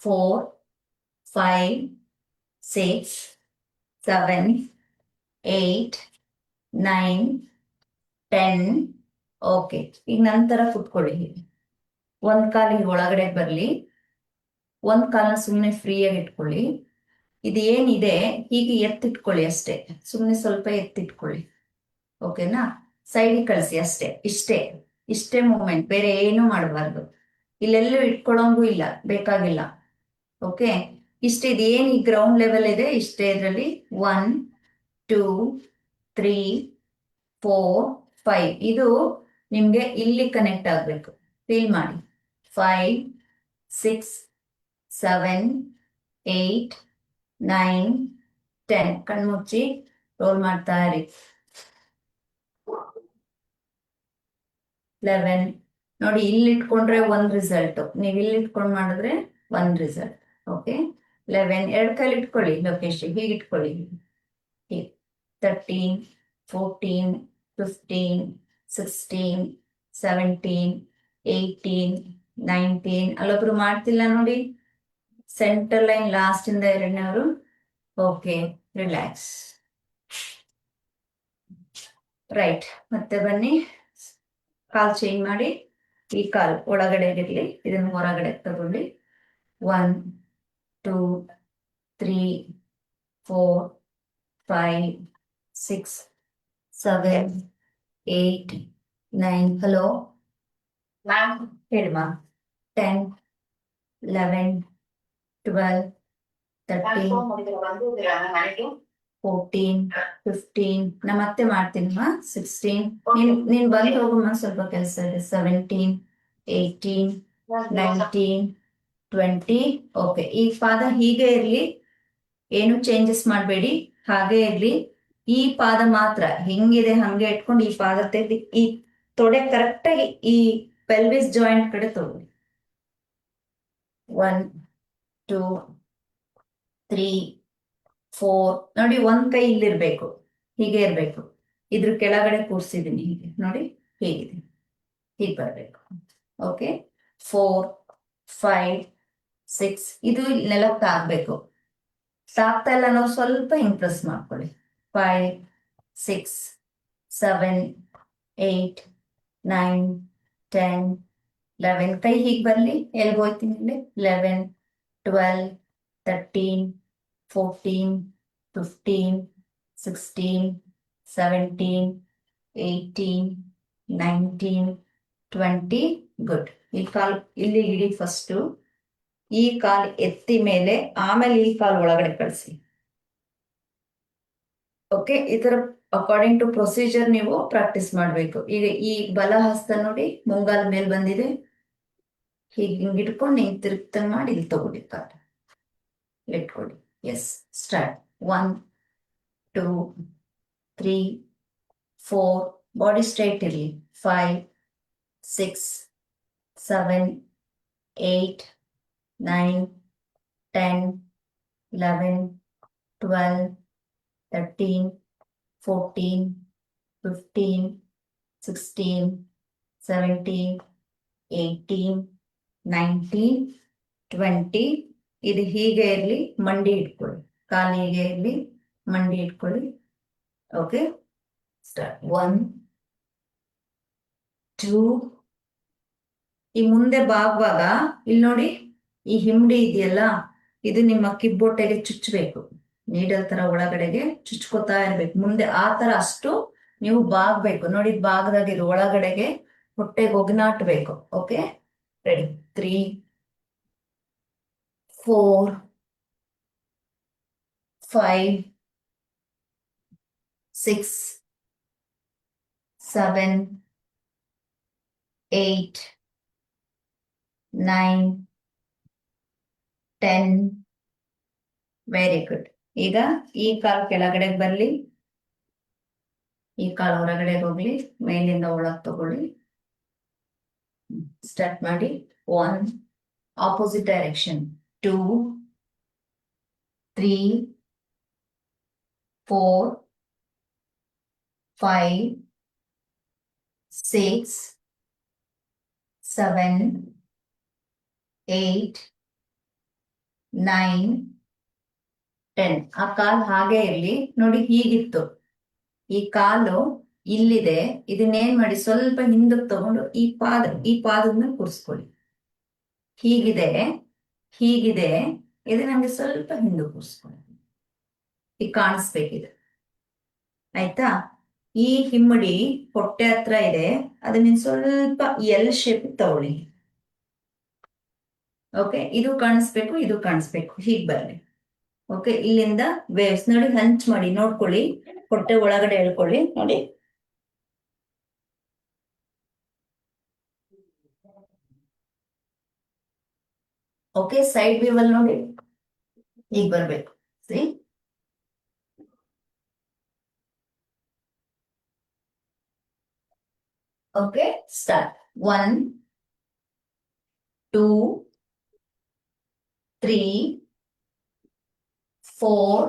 4, 5, 6, 7, 8, 9, 10. ಓಕೆ, ಈಗ ನಂತರ ಕುತ್ಕೊಳ್ಳಿ. ಒಂದ್ ಕಾಲಿಗೆ ಒಳಗಡೆ ಬರ್ಲಿ, ಒಂದ್ ಕಾಲನ್ನ ಸುಮ್ಮನೆ ಫ್ರೀಯಾಗಿ ಇಟ್ಕೊಳ್ಳಿ. ಇದೇನಿದೆ ಹೀಗೆ ಎತ್ತಿಟ್ಕೊಳ್ಳಿ ಅಷ್ಟೇ, ಸುಮ್ಮನೆ ಸ್ವಲ್ಪ ಎತ್ತಿಟ್ಕೊಳ್ಳಿ. ಓಕೆನಾ? ಸೈಡ್ ಕಳಿಸಿ ಅಷ್ಟೇ. ಇಷ್ಟೇ ಮೂಮೆಂಟ್, ಬೇರೆ ಏನು ಮಾಡಬಾರ್ದು. ಇಲ್ಲೆಲ್ಲೂ ಇಟ್ಕೊಳ್ಳೋಂಗೂ ಇಲ್ಲ, ಬೇಕಾಗಿಲ್ಲ. ಓಕೆ, ಇದೇನು ಈ ಗ್ರೌಂಡ್ ಲೆವೆಲ್ ಇದೆ ಇಷ್ಟೇ. ಇದರಲ್ಲಿ 1, 2, 3, 4, 5. ಇದು ನಿಮ್ಗೆ ಇಲ್ಲಿ ಕನೆಕ್ಟ್ ಆಗ್ಬೇಕು, ಫೀಲ್ ಮಾಡಿ. 5, 6, 7, 8, 9, 10. ಕಣ್ಮುಚ್ಚಿ ರೋಲ್ ಮಾಡ್ತಾ ಇರಿ. 11. ನೋಡಿ, ಇಲ್ಲಿ ಇಟ್ಕೊಂಡ್ರೆ ಒಂದ್ ರಿಸಲ್ಟ್, ನೀವು ಇಲ್ಲಿ ಇಟ್ಕೊಂಡ್ ಮಾಡಿದ್ರೆ ಒಂದ್ ರಿಸಲ್ಟ್. ಓಕೆ, 11 ಎರಡ್ ಕೈಲಿ ಇಟ್ಕೊಳ್ಳಿ ಲೋಕೇಶ್, ಹೀಗೆ ಇಟ್ಕೊಳ್ಳಿ. 13, 14, 15, 16, 17, 18, 19. ಅಲ್ಲೊಬ್ರು ಮಾಡ್ತಿಲ್ಲ ನೋಡಿ, ಸೆಂಟರ್ ಲೈನ್ ಲಾಸ್ಟ್ ಇಂದ ಎರಡನೇವರು. Okay, relax. ರೈಟ್, ಮತ್ತೆ ಬನ್ನಿ, ಕಾಲ್ ಚೇಂಜ್ ಮಾಡಿ. ಈ ಕಾಲ್ ಒಳಗಡೆ ಇರಲಿ, ಇದನ್ನು ಹೊರಗಡೆ ತಗೊಳ್ಳಿ. 1, 2, 3, 4, 5, 6, 7, 8, 9. ಹಲೋ ಮ್ಯಾಮ್, ಹೇಳಿ ಮ್ಯಾಮ್. 10, 11, 12, 13, 14, 15. ನಾ ಮತ್ತೆ ಮಾಡ್ತೀನಿ ಮಾ. 16. ನೀನ್ ಬಂದು ಹೋಗಮ್ಮ, ಸ್ವಲ್ಪ ಕೆಲಸ ಇದೆ. 17, 18, 19, 20. ಓಕೆ, ಈ ಪಾದ ಹೀಗೆ ಇರ್ಲಿ, ಏನು ಚೇಂಜಸ್ ಮಾಡಬೇಡಿ, ಹಾಗೆ ಇರ್ಲಿ. ಈ ಪಾದ ಮಾತ್ರ ಹೆಂಗಿದೆ ಹಂಗೆ ಇಟ್ಕೊಂಡು ಈ ಪಾದ ತೆಗೆದು ಈ ತೊಡೆ ಕರೆಕ್ಟ್ ಆಗಿ ಈ ಪೆಲ್ವಿಸ್ ಜಾಯಿಂಟ್ ಕಡೆ ತಗೊಳ್ಳಿ. 1, 2, 3, 4. ನೋಡಿ, ಒಂದ್ ಕೈ ಇಲ್ಲಿರ್ಬೇಕು, ಹೀಗೆ ಇರ್ಬೇಕು. ಇದ್ರ ಕೆಳಗಡೆ ಕೂರ್ಸಿದೀನಿ, ಹೀಗೆ ನೋಡಿ, ಹೇಗಿದೆ, ಹೀಗೆ ಬರ್ಬೇಕು. ಓಕೆ, 4, 5, 6. ಇದು ನೆಲಕ್ಕೆ ಆಗ್ಬೇಕು. ಸಾಕ್ತಾ ಇಲ್ಲ, ನಾವು ಸ್ವಲ್ಪ ಹಿಂಗ್ ಪ್ರೆಸ್ ಮಾಡ್ಕೊಳ್ಳಿ. 5, 6, 7, 8, 9, 10, 11. ಕೈ ಹೀಗೆ ಬರ್ಲಿ, ಎಲ್ಗೋಯ್ತೀನಿ ಇಲ್ಲಿ. 11, 12, 13, 14, 15, 16, 17, 18, 19, 20. ಗುಡ್. ಈ ಕಾಲ್ ಇಲ್ಲಿ ಇಡಿ ಫಸ್ಟು. ಈ ಕಾಲ್ ಎತ್ತಿ ಮೇಲೆ, ಆಮೇಲೆ ಈ ಕಾಲ್ ಒಳಗಡೆ ಕಳಿಸಿ. ಓಕೆ, ಈ ತರ ಅಕಾರ್ಡಿಂಗ್ ಟು ಪ್ರೊಸೀಜರ್ ನೀವು ಪ್ರಾಕ್ಟೀಸ್ ಮಾಡಬೇಕು. ಈಗ ಈ ಬಲ ಹಸ್ತ ನೋಡಿ, ಮುಂಗಾಲ ಮೇಲೆ ಬಂದಿದೆ. ಹೀಗೆ ಹಿಂಗೆ ಇಟ್ಕೊಂಡು ಹಿಂಗೆ ತಿರುಗ್ತಂಗ್ ಮಾಡಿ ಇಲ್ಲಿ ತಗೊಳ್ಳಿ, ಕಾಲ್ ಇಟ್ಕೊಳ್ಳಿ. S, start. 1, 2, 3, 4. ಬಾಡಿ ಸ್ಟ್ರೈಟ್ ಇರಲಿ. 5, 6, 7, 8, 9, 10, 11, 12, 13, 14, 15, 16, 17, 18, 19, 20. ಇದು ಹೀಗೆ ಇರಲಿ, ಮಂಡಿ ಇಟ್ಕೊಳ್ಳಿ. ಕಾಲು ಹೀಗೆ ಇರಲಿ, ಮಂಡಿ ಇಟ್ಕೊಳ್ಳಿ. Okay, start. 1, 2. ಈ ಮುಂದೆ ಬಾಗುವಾಗ ಇಲ್ಲಿ ನೋಡಿ, ಈ ಹಿಂಡಿ ಇದೆಯಲ್ಲ, ಇದು ನಿಮ್ಮ ಕಿಬ್ಬೊಟ್ಟೆಗೆ ಚುಚ್ಚಬೇಕು. ನೀಡಲ್ ತರ ಒಳಗಡೆಗೆ ಚುಚ್ಕೋತಾ ಇರ್ಬೇಕು ಮುಂದೆ. ಆ ತರ ಅಷ್ಟು ನೀವು ಬಾಗ್ಬೇಕು ನೋಡಿ. ಬಾಗದಾಗಿರೋ ಒಳಗಡೆಗೆ ಹೊಟ್ಟೆಗೆ ಒಗ್ನಾಟ್ಬೇಕು. Okay, ready. 3, 4, 5, 6, 7, 8, 9, 10. Very good. ಈಗ ಈ ಕಾಲ್ ಕೆಳಗಡೆ ಬರ್ಲಿ, ಈ ಕಾಲ್ ಹೊರಗಡೆ ಹೋಗ್ಲಿ, ಮೇಲಿಂದ ಒಳಗ್ ತಗೊಳ್ಳಿ. ಸ್ಟಾರ್ಟ್ ಮಾಡಿ. 1, ಆಪೋಸಿಟ್ ಡೈರೆಕ್ಷನ್. 2, 3, 4, 5, 6, 7, 8, 9, 10. ಆ ಕಾಲ್ ಹಾಗೆ ಇರ್ಲಿ ನೋಡಿ, ಹೀಗಿತ್ತು. ಈ ಕಾಲು ಇಲ್ಲಿದೆ, ಇದನ್ನೇನ್ ಮಾಡಿ ಸ್ವಲ್ಪ ಹಿಂದಕ್ಕೆ ತಗೊಂಡು ಈ ಪಾದದ ಮೇಲೆ ಕೂರಿಸ್ಕೊಳ್ಳಿ. ಹೀಗಿದೆ, ಹೀಗಿದೆ. ಇದು ನಮ್ಗೆ ಸ್ವಲ್ಪ ಹಿಂದೆ ಕೂರಿಸ್ಕೊಳ್ಳಿ. ಈಗ ಕಾಣಿಸ್ಬೇಕಿದೆ, ಆಯ್ತಾ? ಈ ಹಿಮ್ಮಡಿ ಹೊಟ್ಟೆ ಹತ್ರ ಇದೆ, ಅದನ್ನ ಸ್ವಲ್ಪ ಎಲ್ ಶೇಪ್ ತಗೊಳ್ಳಿ. ಓಕೆ, ಇದು ಕಾಣಿಸ್ಬೇಕು, ಇದು ಕಾಣಿಸ್ಬೇಕು, ಹೀಗ್ ಬರ್ಲಿ. ಓಕೆ, ಇಲ್ಲಿಂದ ವೇವ್ಸ್ ನೋಡಿ, ಹಂಚ್ ಮಾಡಿ ನೋಡ್ಕೊಳ್ಳಿ, ಹೊಟ್ಟೆ ಒಳಗಡೆ ಹೇಳ್ಕೊಳ್ಳಿ ನೋಡಿ. ಓಕೆ, ಸೈಡ್ ವ್ಯೂ ಅಲ್ಲಿ ನೋಡಿ, ಈಗ ಬರ್ಬೇಕು. C, okay start. 1 2 3 4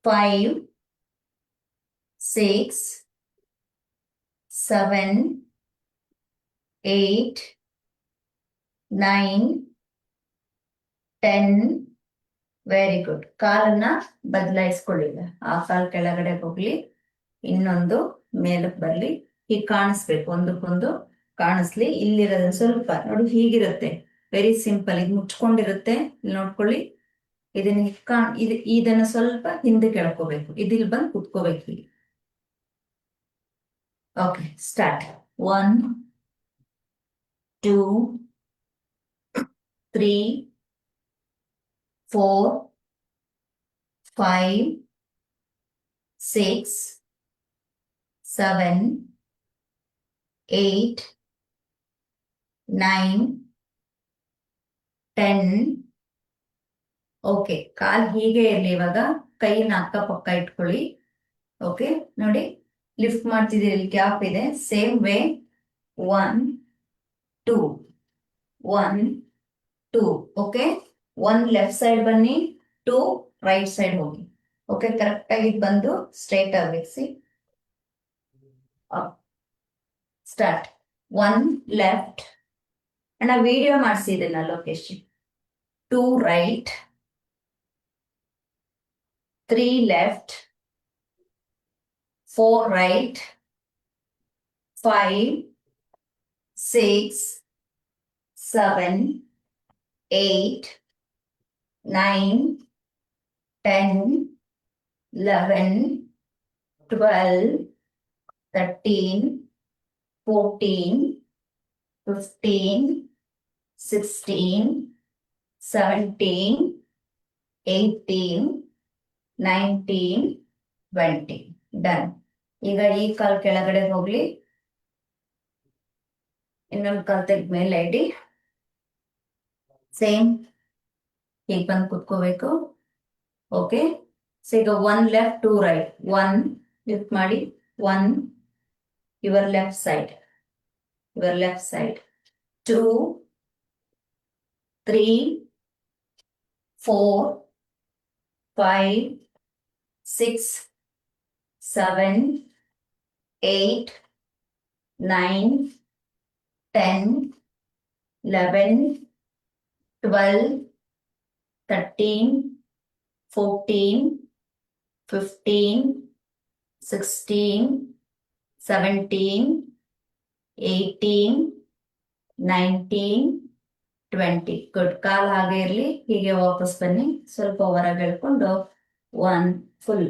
5 6 7 8 9 10. Very good. ಕಾಲನ್ನ ಬದಲಾಯಿಸ್ಕೊಳ್ಳಿಲ್ಲ. ಆ ಕಾಲ್ ಕೆಳಗಡೆ ಹೋಗ್ಲಿ, ಇನ್ನೊಂದು ಮೇಲಕ್ಕೆ ಬರ್ಲಿ. ಹೀಗೆ ಕಾಣಿಸ್ಬೇಕು, ಒಂದಕ್ಕೊಂದು ಕಾಣಿಸ್ಲಿ. ಇಲ್ಲಿರೋದನ್ನ ಸ್ವಲ್ಪ ನೋಡಿ, ಹೀಗಿರುತ್ತೆ. Very simple. ಇದು ಮುಚ್ಕೊಂಡಿರುತ್ತೆ, ಇಲ್ಲಿ ನೋಡ್ಕೊಳ್ಳಿ. ಇದನ್ನ ಸ್ವಲ್ಪ ಹಿಂದೆ ಕೆಳ್ಕೋಬೇಕು. ಇದಿಲ್ ಬಂದು ಕುತ್ಕೋಬೇಕು ಹೀಗೆ. Okay start. 1 2 3 4 5 6 7 8 9 10. ಓಕೆ, ಕಾಲ್ ಹೀಗೆ ಇರ್ಲಿ. ಇವಾಗ ಕೈನ ಅಕ್ಕಪಕ್ಕ ಇಟ್ಕೊಳ್ಳಿ. ಓಕೆ ನೋಡಿ, ಲಿಫ್ಟ್ ಮಾಡ್ತಿದ್ದೀರಿ, ಇಲ್ಲಿ ಗ್ಯಾಪ್ ಇದೆ. Same way 1 2 1 2. Okay, 1 left side ಬನ್ನಿ, 2 ರೈಟ್ ಸೈಡ್ ಹೋಗಿ. ಓಕೆ, ಕರೆಕ್ಟ್ ಆಗಿ ಬಂದು ಸ್ಟ್ರೈಟ್ ಆಗಿರಿಸಿ. ಸ್ಟಾರ್ಟ್. 1 ಲೆಫ್ಟ್. ಅಣ್ಣ ವಿಡಿಯೋ ಮಾಡಿಸಿದೆನಾ location. 2 right, 3 left, 4 right, 5 6 7 8 9 10 11 12 13 14 15 16 17 18 19 20. Done. ಈಗ ಈ ಕಾಲ್ ಕೆಳಗಡೆ ಹೋಗ್ಲಿ, ಇನ್ನೊಂದು ಕಾಲ್ ತೆಗ್ದ ಮೇಲೆ ಇಡಿ. ಸೇಮ್ ಹೀಗೆ ಬಂದು ಕುತ್ಕೋಬೇಕು. ಓಕೆ, ಸೊ ಈಗ 1 ಲೆಫ್ಟ್ 2 ರೈಟ್. 1 ಲಿಫ್ಟ್ ಮಾಡಿ, 1 ಯುವರ್ ಲೆಫ್ಟ್ ಸೈಡ್, 2 3 4 5 6 7 8 9 10 11 12 13 14 15 16 17 18 19 20. ಗುಡ್. ಕಾಲ್ ಹಾಗೆ ಇರಲಿ. ಹೀಗೆ ವಾಪಸ್ ಬನ್ನಿ, ಸ್ವಲ್ಪ ಹೊರಗೆ ಎಳ್ಕೊಂಡು 1 ಫುಲ್,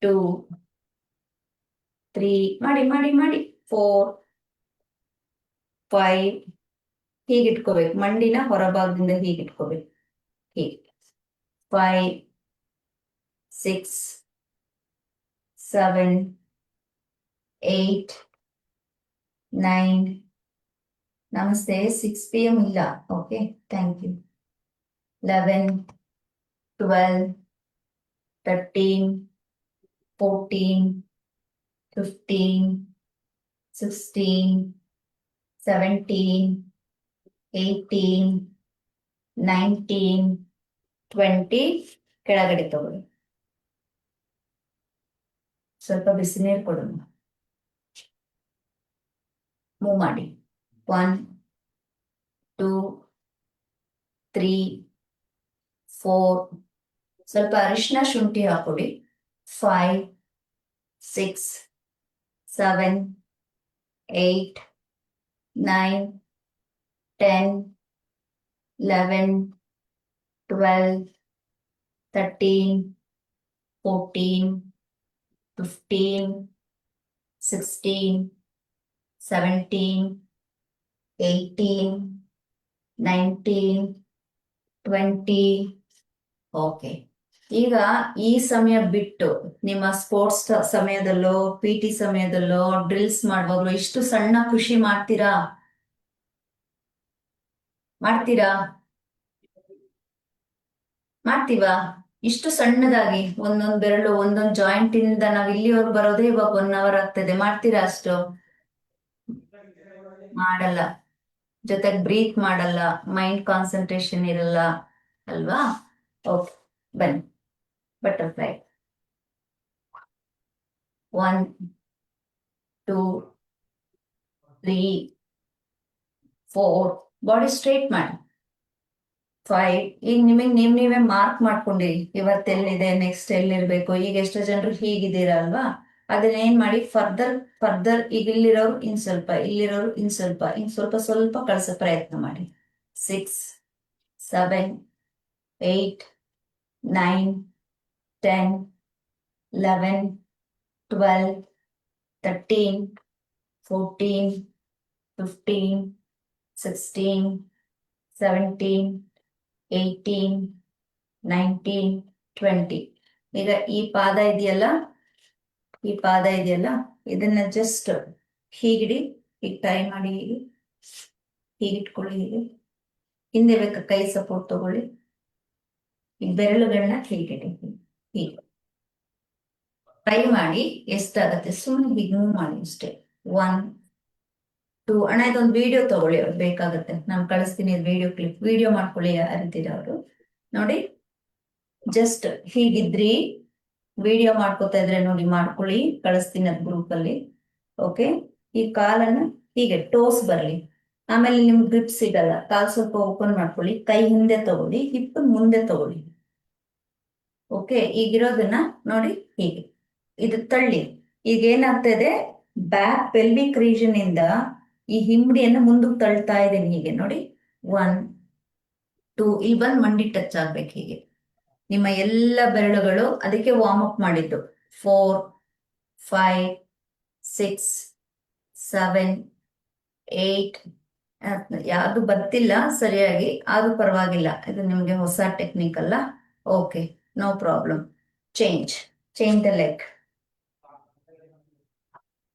2 3 ಮಾಡಿ ಮಾಡಿ ಮಾಡಿ, 4 5 ಹೀಗೆ ಇಟ್ಕೋಬೇಕು. ಮಂಡಿನ ಹೊರಭಾಗದಿಂದ ಹೀಗೆ ಇಟ್ಕೋಬೇಕು. ಹೀಗೆ 5 6 7 8 9. ನಮಸ್ತೆ. 6 PM ಇಲ್ಲ. Okay, thank you. 11 12 13 14 15 16 17 18 19 20. ಕೆಳಗಡೆ ತಗೊಳ್ಳಿ. ಸ್ವಲ್ಪ ಬಿಸಿ ನೀರು ಕೊಡೋಣ. ಮೂವ್ ಮಾಡಿ. 1 2 3 4. ಸ್ವಲ್ಪ ಅರಿಶಿನ ಶುಂಠಿ ಹಾಕೊಡಿ. 5 6 7 8 9 10 11 12 13 14 15 16 17 18 19 20. ಓಕೆ, ಈಗ ಈ ಸಮಯ ಬಿಟ್ಟು ನಿಮ್ಮ ಸ್ಪೋರ್ಟ್ಸ್ ಸಮಯದಲ್ಲೋ PT ಸಮಯದಲ್ಲೋ ಡ್ರಿಲ್ಸ್ ಮಾಡುವಾಗಲೂ ಇಷ್ಟು ಸಣ್ಣ ಖುಷಿ ಮಾಡ್ತೀರಾ? ಮಾಡ್ತೀವಾ? ಇಷ್ಟು ಸಣ್ಣದಾಗಿ ಒಂದೊಂದ್ ಬೆರಳು ಒಂದೊಂದ್ ಜಾಯಿಂಟ್ ಇಂದ ನಾವ್ ಇಲ್ಲಿವರೆಗೂ ಬರೋದೇ ಇವಾಗ 1 ಅವರ್ ಆಗ್ತದೆ. ಮಾಡ್ತೀರಾ ಅಷ್ಟು? ಮಾಡಲ್ಲ. ಜೊತೆಗೆ ಬ್ರೀತ್ ಮಾಡಲ್ಲ, ಮೈಂಡ್ ಕಾನ್ಸಂಟ್ರೇಷನ್ ಇರಲ್ಲ ಅಲ್ವಾ? ಓಕೆ, ಬನ್ನಿ ಬಟರ್ಫ್ಲೈ. 1 2 3 4 ಬಾಡಿ ಸ್ಟ್ರೈಟ್ ಮಾಡಿ. 5. ಈಗ ನಿಮಗೆ ನೀವೇ ಮಾರ್ಕ್ ಮಾಡ್ಕೊಂಡಿರಿ, ಇವತ್ತೆಲ್ಲಿದೆ, ನೆಕ್ಸ್ಟ್ ಎಲ್ಲಿರ್ಬೇಕು. ಈಗ ಎಷ್ಟೋ ಜನರು ಹೀಗಿದ್ದೀರಾ ಅಲ್ವಾ? ಅದನ್ನ ಏನ್ ಮಾಡಿ, ಫರ್ದರ್ ಈಗ ಇಲ್ಲಿರೋರು ಇನ್ ಸ್ವಲ್ಪ, ಇಲ್ಲಿರೋರು ಇನ್ ಸ್ವಲ್ಪ, ಸ್ವಲ್ಪ ಕಳ್ಸೋ ಪ್ರಯತ್ನ ಮಾಡಿ. 6 7 8 9 10 11 12 13 14 15 16 17 18 19 20. ಈಗ ಈ ಪಾದ ಇದೆಯಲ್ಲ, ಇದನ್ನ ಜಸ್ಟ್ ಹೀಗಿಡಿ, ಈಗ ಟ್ರೈ ಮಾಡಿ, ಹೀಗಿಟ್ಕೊಳ್ಳಿ. ಹೀಗೆ ಹಿಂದೆ ಬೇಕಾ ಕೈ ಸಪೋರ್ಟ್ ತಗೊಳ್ಳಿ. ಈ ಬೆರಳುಗಳನ್ನ ಹೀಗಿಡಿ, ಹೀಗೆ ಟ್ರೈ ಮಾಡಿ. ಎಷ್ಟಾಗತ್ತೆ ಸುಮ್ಮನೆ ಹೀಗೆ ಮೂವ್ ಮಾಡಿ ಅಷ್ಟೇ. 1 2. ಅಣ್ಣ ಇದೊಂದು ವಿಡಿಯೋ ತಗೊಳ್ಳಿ, ಅವ್ರು ಬೇಕಾಗತ್ತೆ, ನಾನು ಕಳಿಸ್ತೀನಿ ವಿಡಿಯೋ ಕ್ಲಿಪ್. ವಿಡಿಯೋ ಮಾಡ್ಕೊಳ್ಳಿ ಯಾರಿದ್ದೀರ ಅವರು ನೋಡಿ. ಜಸ್ಟ್ ಹೀಗಿದ್ರಿ, ವಿಡಿಯೋ ಮಾಡ್ಕೋತಾ ಇದ್ರೆ ನೋಡಿ, ಮಾಡ್ಕೊಳ್ಳಿ, ಕಳಿಸ್ತೀನಿ ಅದು ಗ್ರೂಪ್ ಅಲ್ಲಿ. ಓಕೆ, ಈ ಕಾಲನ್ನ ಹೀಗೆ ಟೋಸ್ ಬರ್ಲಿ. ಆಮೇಲೆ ನಿಮ್ಗೆ ಗ್ರಿಪ್ ಸಿಗಲ್ಲ, ಕಾಲ್ ಸ್ವಲ್ಪ ಓಪನ್ ಮಾಡ್ಕೊಳ್ಳಿ, ಕೈ ಹಿಂದೆ ತಗೊಳ್ಳಿ, ಹಿಪ್ ಮುಂದೆ ತಗೊಳ್ಳಿ. ಓಕೆ, ಈಗಿರೋದನ್ನ ನೋಡಿ ಹೀಗೆ, ಇದು ತಳ್ಳಿ. ಈಗ ಏನಾಗ್ತಾ ಇದೆ, ಬ್ಯಾಕ್ ಪೆಲ್ವಿಕ್ ರೀಜನ್ ಇಂದ ಈ ಹಿಂಬಡಿಯನ್ನ ಮುಂದಕ್ಕೆ ತಳ್ತಾ ಇದ್ದೀನಿ, ಹೀಗೆ ನೋಡಿ. 1 2. ಇಲ್ಲಿ ಬಂದು ಮಂಡಿ ಟಚ್ ಆಗ್ಬೇಕು ಹೀಗೆ, ನಿಮ್ಮ ಎಲ್ಲ ಬೆರಳುಗಳು. ಅದಕ್ಕೆ ವಾರ್ಮ್ ಅಪ್ ಮಾಡಿದ್ದು. 4 5 6 7 8. ಯಾವುದು ಬರ್ತಿಲ್ಲ ಸರಿಯಾಗಿ, ಆದ್ರೂ ಪರವಾಗಿಲ್ಲ, ಇದು ನಿಮ್ಗೆ ಹೊಸ ಟೆಕ್ನಿಕ್ ಅಲ್ಲ. Okay, no problem. Change the leg.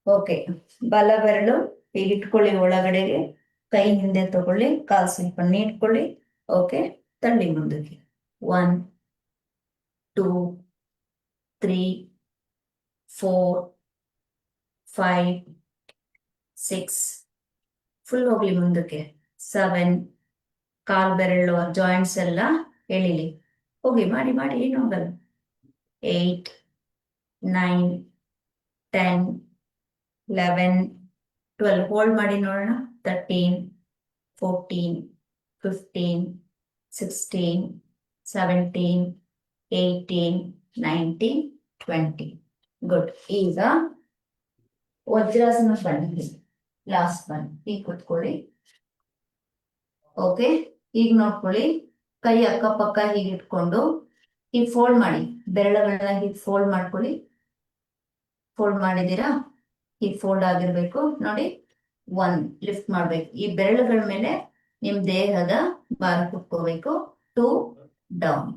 Okay, ಬಲ ಬೆರಳು ಹೀಗೆ ಇಟ್ಕೊಳ್ಳಿ ಒಳಗಡೆಗೆ, ಕೈ ಹಿಂದೆ ತಗೊಳ್ಳಿ, ಕಾಲು ಸ್ವಲ್ಪ ನೀಟ್ಕೊಳ್ಳಿ. ಓಕೆ, ತಳ್ಳಿ ಮುಂದಕ್ಕೆ. 1 2 3 4 5 6. ಫುಲ್ ಹೋಗ್ಲಿ ಮುಂದಕ್ಕೆ. 7. ಕಾಲ್ ಬೆರಳು ಜಾಯಿಂಟ್ಸ್ ಎಲ್ಲ ಎಳಿಲಿ, ಹೋಗಿ ಮಾಡಿ ಮಾಡಿ, ಏನು ಹೋಗಲ್ಲ. 8 9 10 11 12. ಹೋಲ್ಡ್ ಮಾಡಿ ನೋಡೋಣ. 13 14 15 16 17 18 19 20. ಗುಡ್. ಈಗ ವಜ್ರಾಸನ ಬನ್ನಿ, ಲಾಸ್ಟ್ ಬನ್ನಿ, ಈಗ ಕುತ್ಕೊಳ್ಳಿ. ಓಕೆ, ಈಗ ನೋಡ್ಕೊಳ್ಳಿ, ಕೈ ಅಕ್ಕಪಕ್ಕ ಹೀಗೆ ಇಟ್ಕೊಂಡು ಈಗ ಫೋಲ್ಡ್ ಮಾಡಿ, ಬೆರಳುಗಳನ್ನ ಹೀಗೆ ಫೋಲ್ಡ್ ಮಾಡ್ಕೊಳ್ಳಿ. ಫೋಲ್ಡ್ ಮಾಡಿದೀರಾ? ಹೀಗೆ ಫೋಲ್ಡ್ ಆಗಿರ್ಬೇಕು ನೋಡಿ. 1 ಲಿಫ್ಟ್ ಮಾಡ್ಬೇಕು, ಈ ಬೆರಳುಗಳ ಮೇಲೆ ನಿಮ್ ದೇಹದ ಭಾರ ಕುತ್ಕೋಬೇಕು. 2 ಡೌನ್.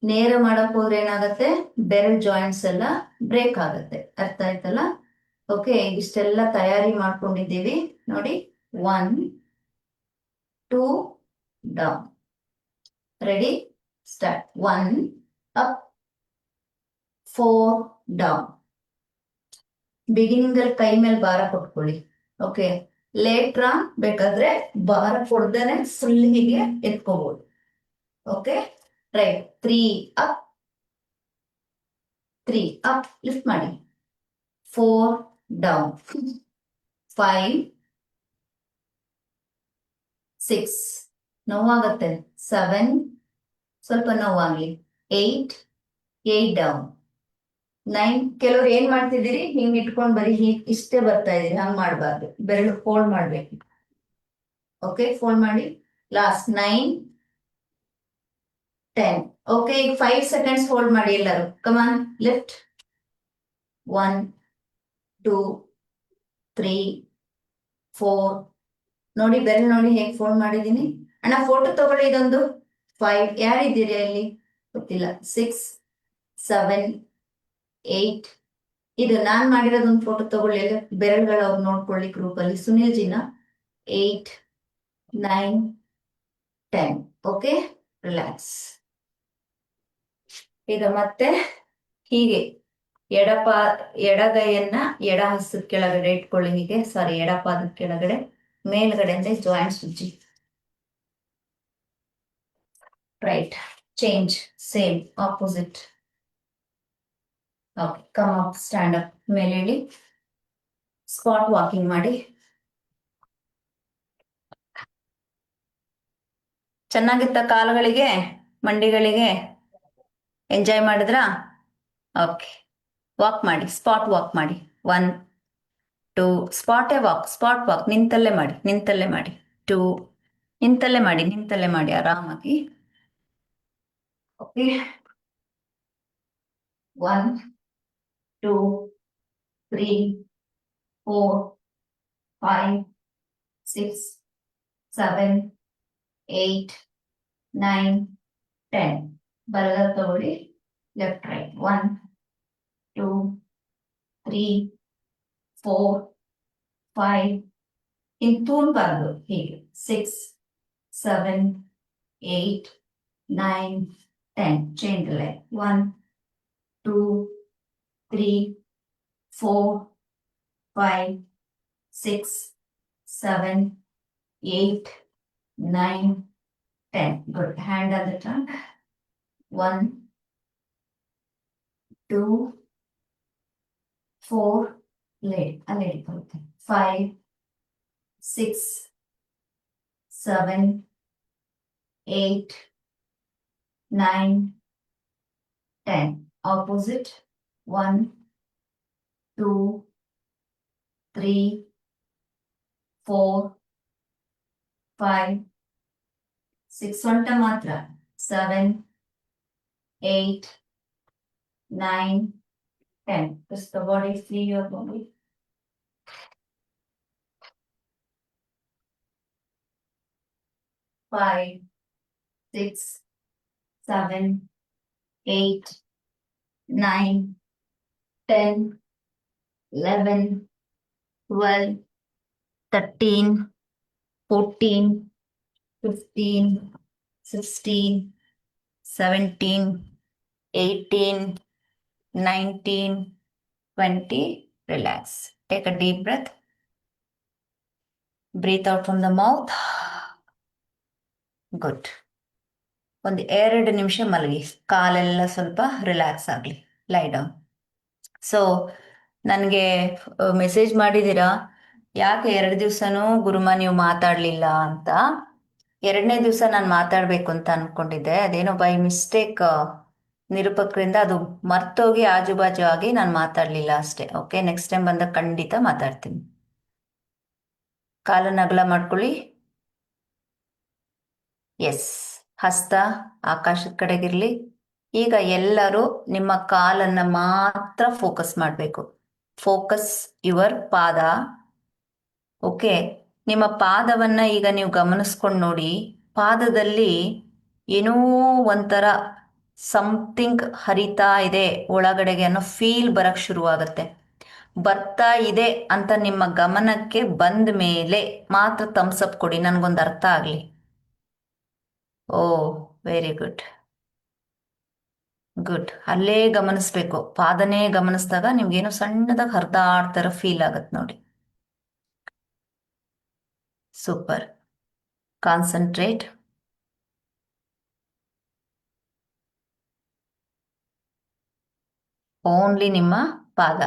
ನೇರ ಮಾಡಕ್ ಹೋದ್ರೆ ಏನಾಗತ್ತೆ, ಬೆರಳು ಜಾಯಿಂಟ್ಸ್ ಎಲ್ಲ ಬ್ರೇಕ್ ಆಗತ್ತೆ. ಅರ್ಥ ಆಯ್ತಲ್ಲ? ಓಕೆ, ಇಷ್ಟೆಲ್ಲ ತಯಾರಿ ಮಾಡ್ಕೊಂಡಿದ್ದೀವಿ ನೋಡಿ. 1 2 down. Ready, start. 1 up 4 down. Beginning ಅಲ್ಲಿ ಕೈ ಮೇಲೆ ಭಾರ ಕೊಟ್ಕೊಳ್ಳಿ. ಓಕೆ, ಲೇಟ್ರ ಬೇಕಾದ್ರೆ ಭಾರ ಕೊಡ್ದೇನೆ ಫುಲ್ ಹೀಗೆ ಎತ್ಕೋಬಹುದು. Okay, right. 3 up 3 up, lift ಮಾಡಿ. 4 ಡೌನ್. 5 6 ನೋವಾಗತ್ತೆ. 7 ಸ್ವಲ್ಪ ನೋವಾಗ್ಲಿ. 8 ಡೌನ್. 9. ಕೆಲವ್ರು ಏನ್ ಮಾಡ್ತಿದ್ದೀರಿ, ಹಿಂಗ್ ಇಟ್ಕೊಂಡ್ ಬರೀ ಇಷ್ಟೇ ಬರ್ತಾ ಇದೀರಿ, ಹಂಗ್ ಮಾಡ್ಬಾರ್ದು, ಬೆರಳು ಫೋಲ್ಡ್ ಮಾಡ್ಬೇಕು. ಓಕೆ, ಫೋಲ್ಡ್ ಮಾಡಿ. ಲಾಸ್ಟ್ 9 10. ಓಕೆ, ಈಗ 5 ಸೆಕೆಂಡ್ಸ್ ಹೋಲ್ಡ್ ಮಾಡಿ ಎಲ್ಲರೂ. ಕಮಾನ್, ಲಿಫ್ಟ್. 1 2 3 4. ನೋಡಿ ಬೆರಳು ನೋಡಿ ಹೇಗೆ ಫೋಲ್ಡ್ ಮಾಡಿದೀನಿ. ಅಣ್ಣ ಫೋಟೋ ತಗೊಳ್ಳಿ ಇದೊಂದು. 5. ಯಾರಿದ್ದೀರಿ ಅಲ್ಲಿ ಗೊತ್ತಿಲ್ಲ. 6 7 8. ಇದು ನಾನ್ ಮಾಡಿರೋದೊಂದು ಫೋಟೋ ತಗೊಳ್ಳಿ, ಬೆರಳುಗಳು ಅವ್ರು ನೋಡ್ಕೊಳ್ಳಿ ಗ್ರೂಪ್ ಅಲ್ಲಿ. ಸುನಿಲ್ ಜಿನ. 8 9 10. Okay, relax. ಈಗ ಮತ್ತೆ ಹೀಗೆ ಎಡಪ ಎಡಗೈಯನ್ನ ಎಡ ಹಸ್ತದ ಕೆಳಗಡೆ ಇಟ್ಕೊಳ್ಳಿ. ಹೀಗೆ ಸಾರಿ, ಎಡಪಾದದ ಕೆಳಗಡೆ ಮೇಲ್ಗಡೆಯಿಂದ ಜಾಯಿಂಟ್ಸ್ ಉಜ್ಜಿ. Right, change, same, opposite. Okay, come up, stand up, ಮೇಲೆ ಹೇಳಿ. ಸ್ಪಾಟ್ ವಾಕಿಂಗ್ ಮಾಡಿ. ಚೆನ್ನಾಗಿತ್ತ ಕಾಲುಗಳಿಗೆ, ಮಂಡಿಗಳಿಗೆ? ಎಂಜಾಯ್ ಮಾಡಿದ್ರಾ? ಓಕೆ, ವಾಕ್ ಮಾಡಿ, ಸ್ಪಾಟ್ ವಾಕ್ ಮಾಡಿ. 1 2, ಸ್ಪಾಟೇ ವಾಕ್, ಸ್ಪಾಟ್ ವಾಕ್, ನಿಂತಲ್ಲೇ ಮಾಡಿ, ನಿಂತಲ್ಲೇ ಮಾಡಿ. 2, ನಿಂತಲ್ಲೇ ಮಾಡಿ, ನಿಂತಲ್ಲೇ ಮಾಡಿ ಆರಾಮಾಗಿ. ಓಕೆ, 1 2 3 4 5 6 7 8 9 10. ಬಲಗೈ ತಗೊಳ್ಳಿ, ಲೆಫ್ಟ್ ರೈಟ್. 1 2 3 4 5, ಇನ್ ತೂನ್ಬಾರ್ದು, ಹೀಗೆ 6 7 8 9 10. Change the leg. 1 2 3 4 5 6 7 8 9 10. Good. Hand on the trunk. 1 2 4, lady, 5 6 7 8 9 10. Opposite. 1 2 3 4 5 6 ಸೊಂಟ ಮಾತ್ರ. 7 8 9 10. Twist the body, free your body. 5 6 7 8 9 10 11 12 13 14 15 16 17 18 19 20. Relax. Take a deep breath. Breathe out from the mouth. Good. ಒಂದು 2 ನಿಮಿಷ ಮಲಗಿ, ಕಾಲೆಲ್ಲ ಸ್ವಲ್ಪ ರಿಲ್ಯಾಕ್ಸ್ ಆಗಲಿ. ಲೈ ಡೌನ್. ಸೊ ನನಗೆ ಮೆಸೇಜ್ ಮಾಡಿದ್ದೀರಾ, ಯಾಕೆ 2 ದಿವಸನೂ ಗುರುಮ ನೀವು ಮಾತಾಡಲಿಲ್ಲ ಅಂತ. 2ನೇ ದಿವಸ ನಾನು ಮಾತಾಡಬೇಕು ಅಂತ ಅನ್ಕೊಂಡಿದ್ದೆ. ಅದೇನೋ ಬೈ ಮಿಸ್ಟೇಕ್ ನಿರೂಪಕರಿಂದ ಅದು ಮರ್ತೋಗಿ ಆಜುಬಾಜು ಆಗಿ ನಾನು ಮಾತಾಡಲಿಲ್ಲ ಅಷ್ಟೇ. ಓಕೆ, ನೆಕ್ಸ್ಟ್ ಟೈಮ್ ಬಂದಾಗ ಖಂಡಿತ ಮಾತಾಡ್ತೀನಿ. ಕಾಲನ್ನು ಅಗಲ ಮಾಡ್ಕೊಳ್ಳಿ. ಎಸ್, ಹಸ್ತ ಆಕಾಶದ ಕಡೆಗಿರ್ಲಿ. ಈಗ ಎಲ್ಲರೂ ನಿಮ್ಮ ಕಾಲನ್ನ ಮಾತ್ರ ಫೋಕಸ್ ಮಾಡಬೇಕು. ಫೋಕಸ್ ಯುವರ್ ಪಾದ. ಓಕೆ, ನಿಮ್ಮ ಪಾದವನ್ನ ಈಗ ನೀವು ಗಮನಿಸ್ಕೊಂಡು ನೋಡಿ. ಪಾದದಲ್ಲಿ ಏನೋ ಒಂಥರ ಸಮಥಿಂಗ್ ಹರಿತಾ ಇದೆ ಒಳಗಡೆಗೆ ಅನ್ನೋ ಫೀಲ್ ಬರಕ್ ಶುರುವಾಗತ್ತೆ. ಬರ್ತಾ ಇದೆ ಅಂತ ನಿಮ್ಮ ಗಮನಕ್ಕೆ ಬಂದ ಮೇಲೆ ಮಾತ್ರ ಥಮ್ಸ್ ಅಪ್ ಕೊಡಿ, ನನಗೊಂದು ಅರ್ಥ ಆಗಲಿ. ಓ, ವೆರಿ ಗುಡ್. ಗುಡ್. ಅಲ್ಲೇ ಗಮನಿಸ್ಬೇಕು, ಪಾದನೇ ಗಮನಿಸಿದಾಗ ನಿಮ್ಗೇನೋ ಸಣ್ಣದಾಗಿ ಹರಿದಾಡ್ತಾರ ಫೀಲ್ ಆಗತ್ತೆ ನೋಡಿ. ಸೂಪರ್. ಕಾನ್ಸಂಟ್ರೇಟ್. ಓನ್ಲಿ ನಿಮ್ಮ ಪಾದ.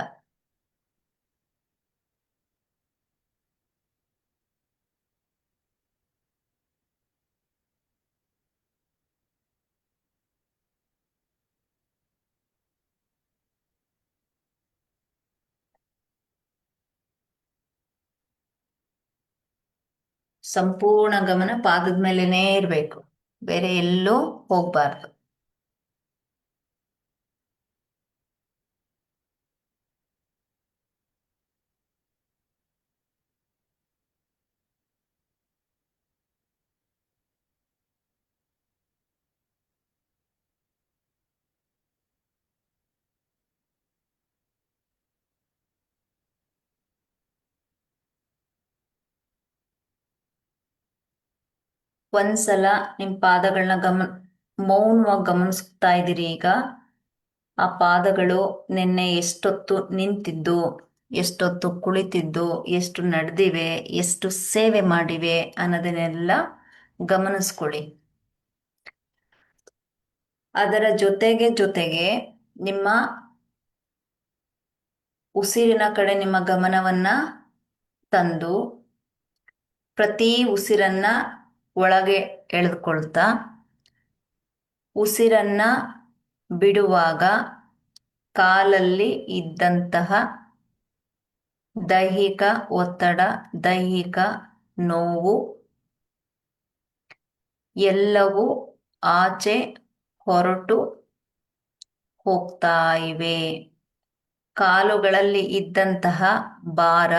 ಸಂಪೂರ್ಣ ಗಮನ ಪಾದದ ಮೇಲೆನೇ ಇರಬೇಕು, ಬೇರೆ ಎಲ್ಲೂ ಹೋಗ್ಬಾರ್ದು. ಒಂದ್ಸಲ ನಿಮ್ ಪಾದಗಳನ್ನ ಮೌನವಾಗಿ ಗಮನಿಸ್ತಾ ಇದ್ದೀರಿ. ಈಗ ಆ ಪಾದಗಳು ನಿನ್ನೆ ಎಷ್ಟೊತ್ತು ನಿಂತಿದ್ದು, ಎಷ್ಟೊತ್ತು ಕುಳಿತಿದ್ದು, ಎಷ್ಟು ನಡೆದಿವೆ, ಎಷ್ಟು ಸೇವೆ ಮಾಡಿವೆ ಅನ್ನೋದನ್ನೆಲ್ಲ ಗಮನಿಸ್ಕೊಳ್ಳಿ. ಅದರ ಜೊತೆಗೆ ನಿಮ್ಮ ಉಸಿರಿನ ಕಡೆ ನಿಮ್ಮ ಗಮನವನ್ನ ತಂದು ಪ್ರತಿ ಉಸಿರನ್ನ ಒಳಗೆ ಎಳೆದುಕೊಳ್ತಾ ಉಸಿರನ್ನ ಬಿಡುವಾಗ ಕಾಲಲ್ಲಿ ಇದ್ದಂತಹ ದೈಹಿಕ ಒತ್ತಡ, ದೈಹಿಕ ನೋವು ಎಲ್ಲವೂ ಆಚೆ ಹೊರಟು ಹೋಗ್ತಾ ಇವೆ. ಕಾಲುಗಳಲ್ಲಿ ಇದ್ದಂತಹ ಭಾರ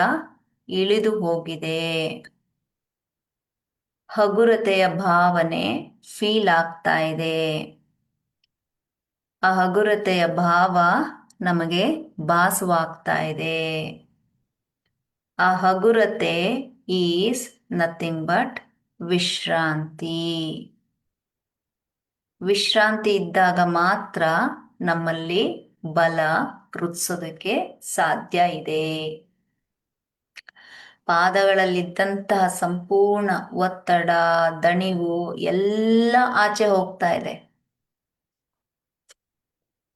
ಇಳಿದು ಹೋಗಿದೆ. ಹಗುರತೆಯ ಭಾವನೆ ಫೀಲ್ ಆಗ್ತಾ ಇದೆ. ಆ ಹಗುರತೆಯ ಭಾವ ನಮಗೆ ಭಾಸವಾಗ್ತಾ ಇದೆ. ಆ ಹಗುರತೆ ಈಸ್ ನಥಿಂಗ್ ಬಟ್ ವಿಶ್ರಾಂತಿ. ವಿಶ್ರಾಂತಿ ಇದ್ದಾಗ ಮಾತ್ರ ನಮ್ಮಲ್ಲಿ ಬಲ ವೃದ್ಧಿಸೋದಕ್ಕೆ ಸಾಧ್ಯ ಇದೆ. ಪಾದಗಳಲ್ಲಿದ್ದಂತಹ ಸಂಪೂರ್ಣ ಒತ್ತಡ, ದಣಿವು ಎಲ್ಲ ಆಚೆ ಹೋಗ್ತಾ ಇದೆ.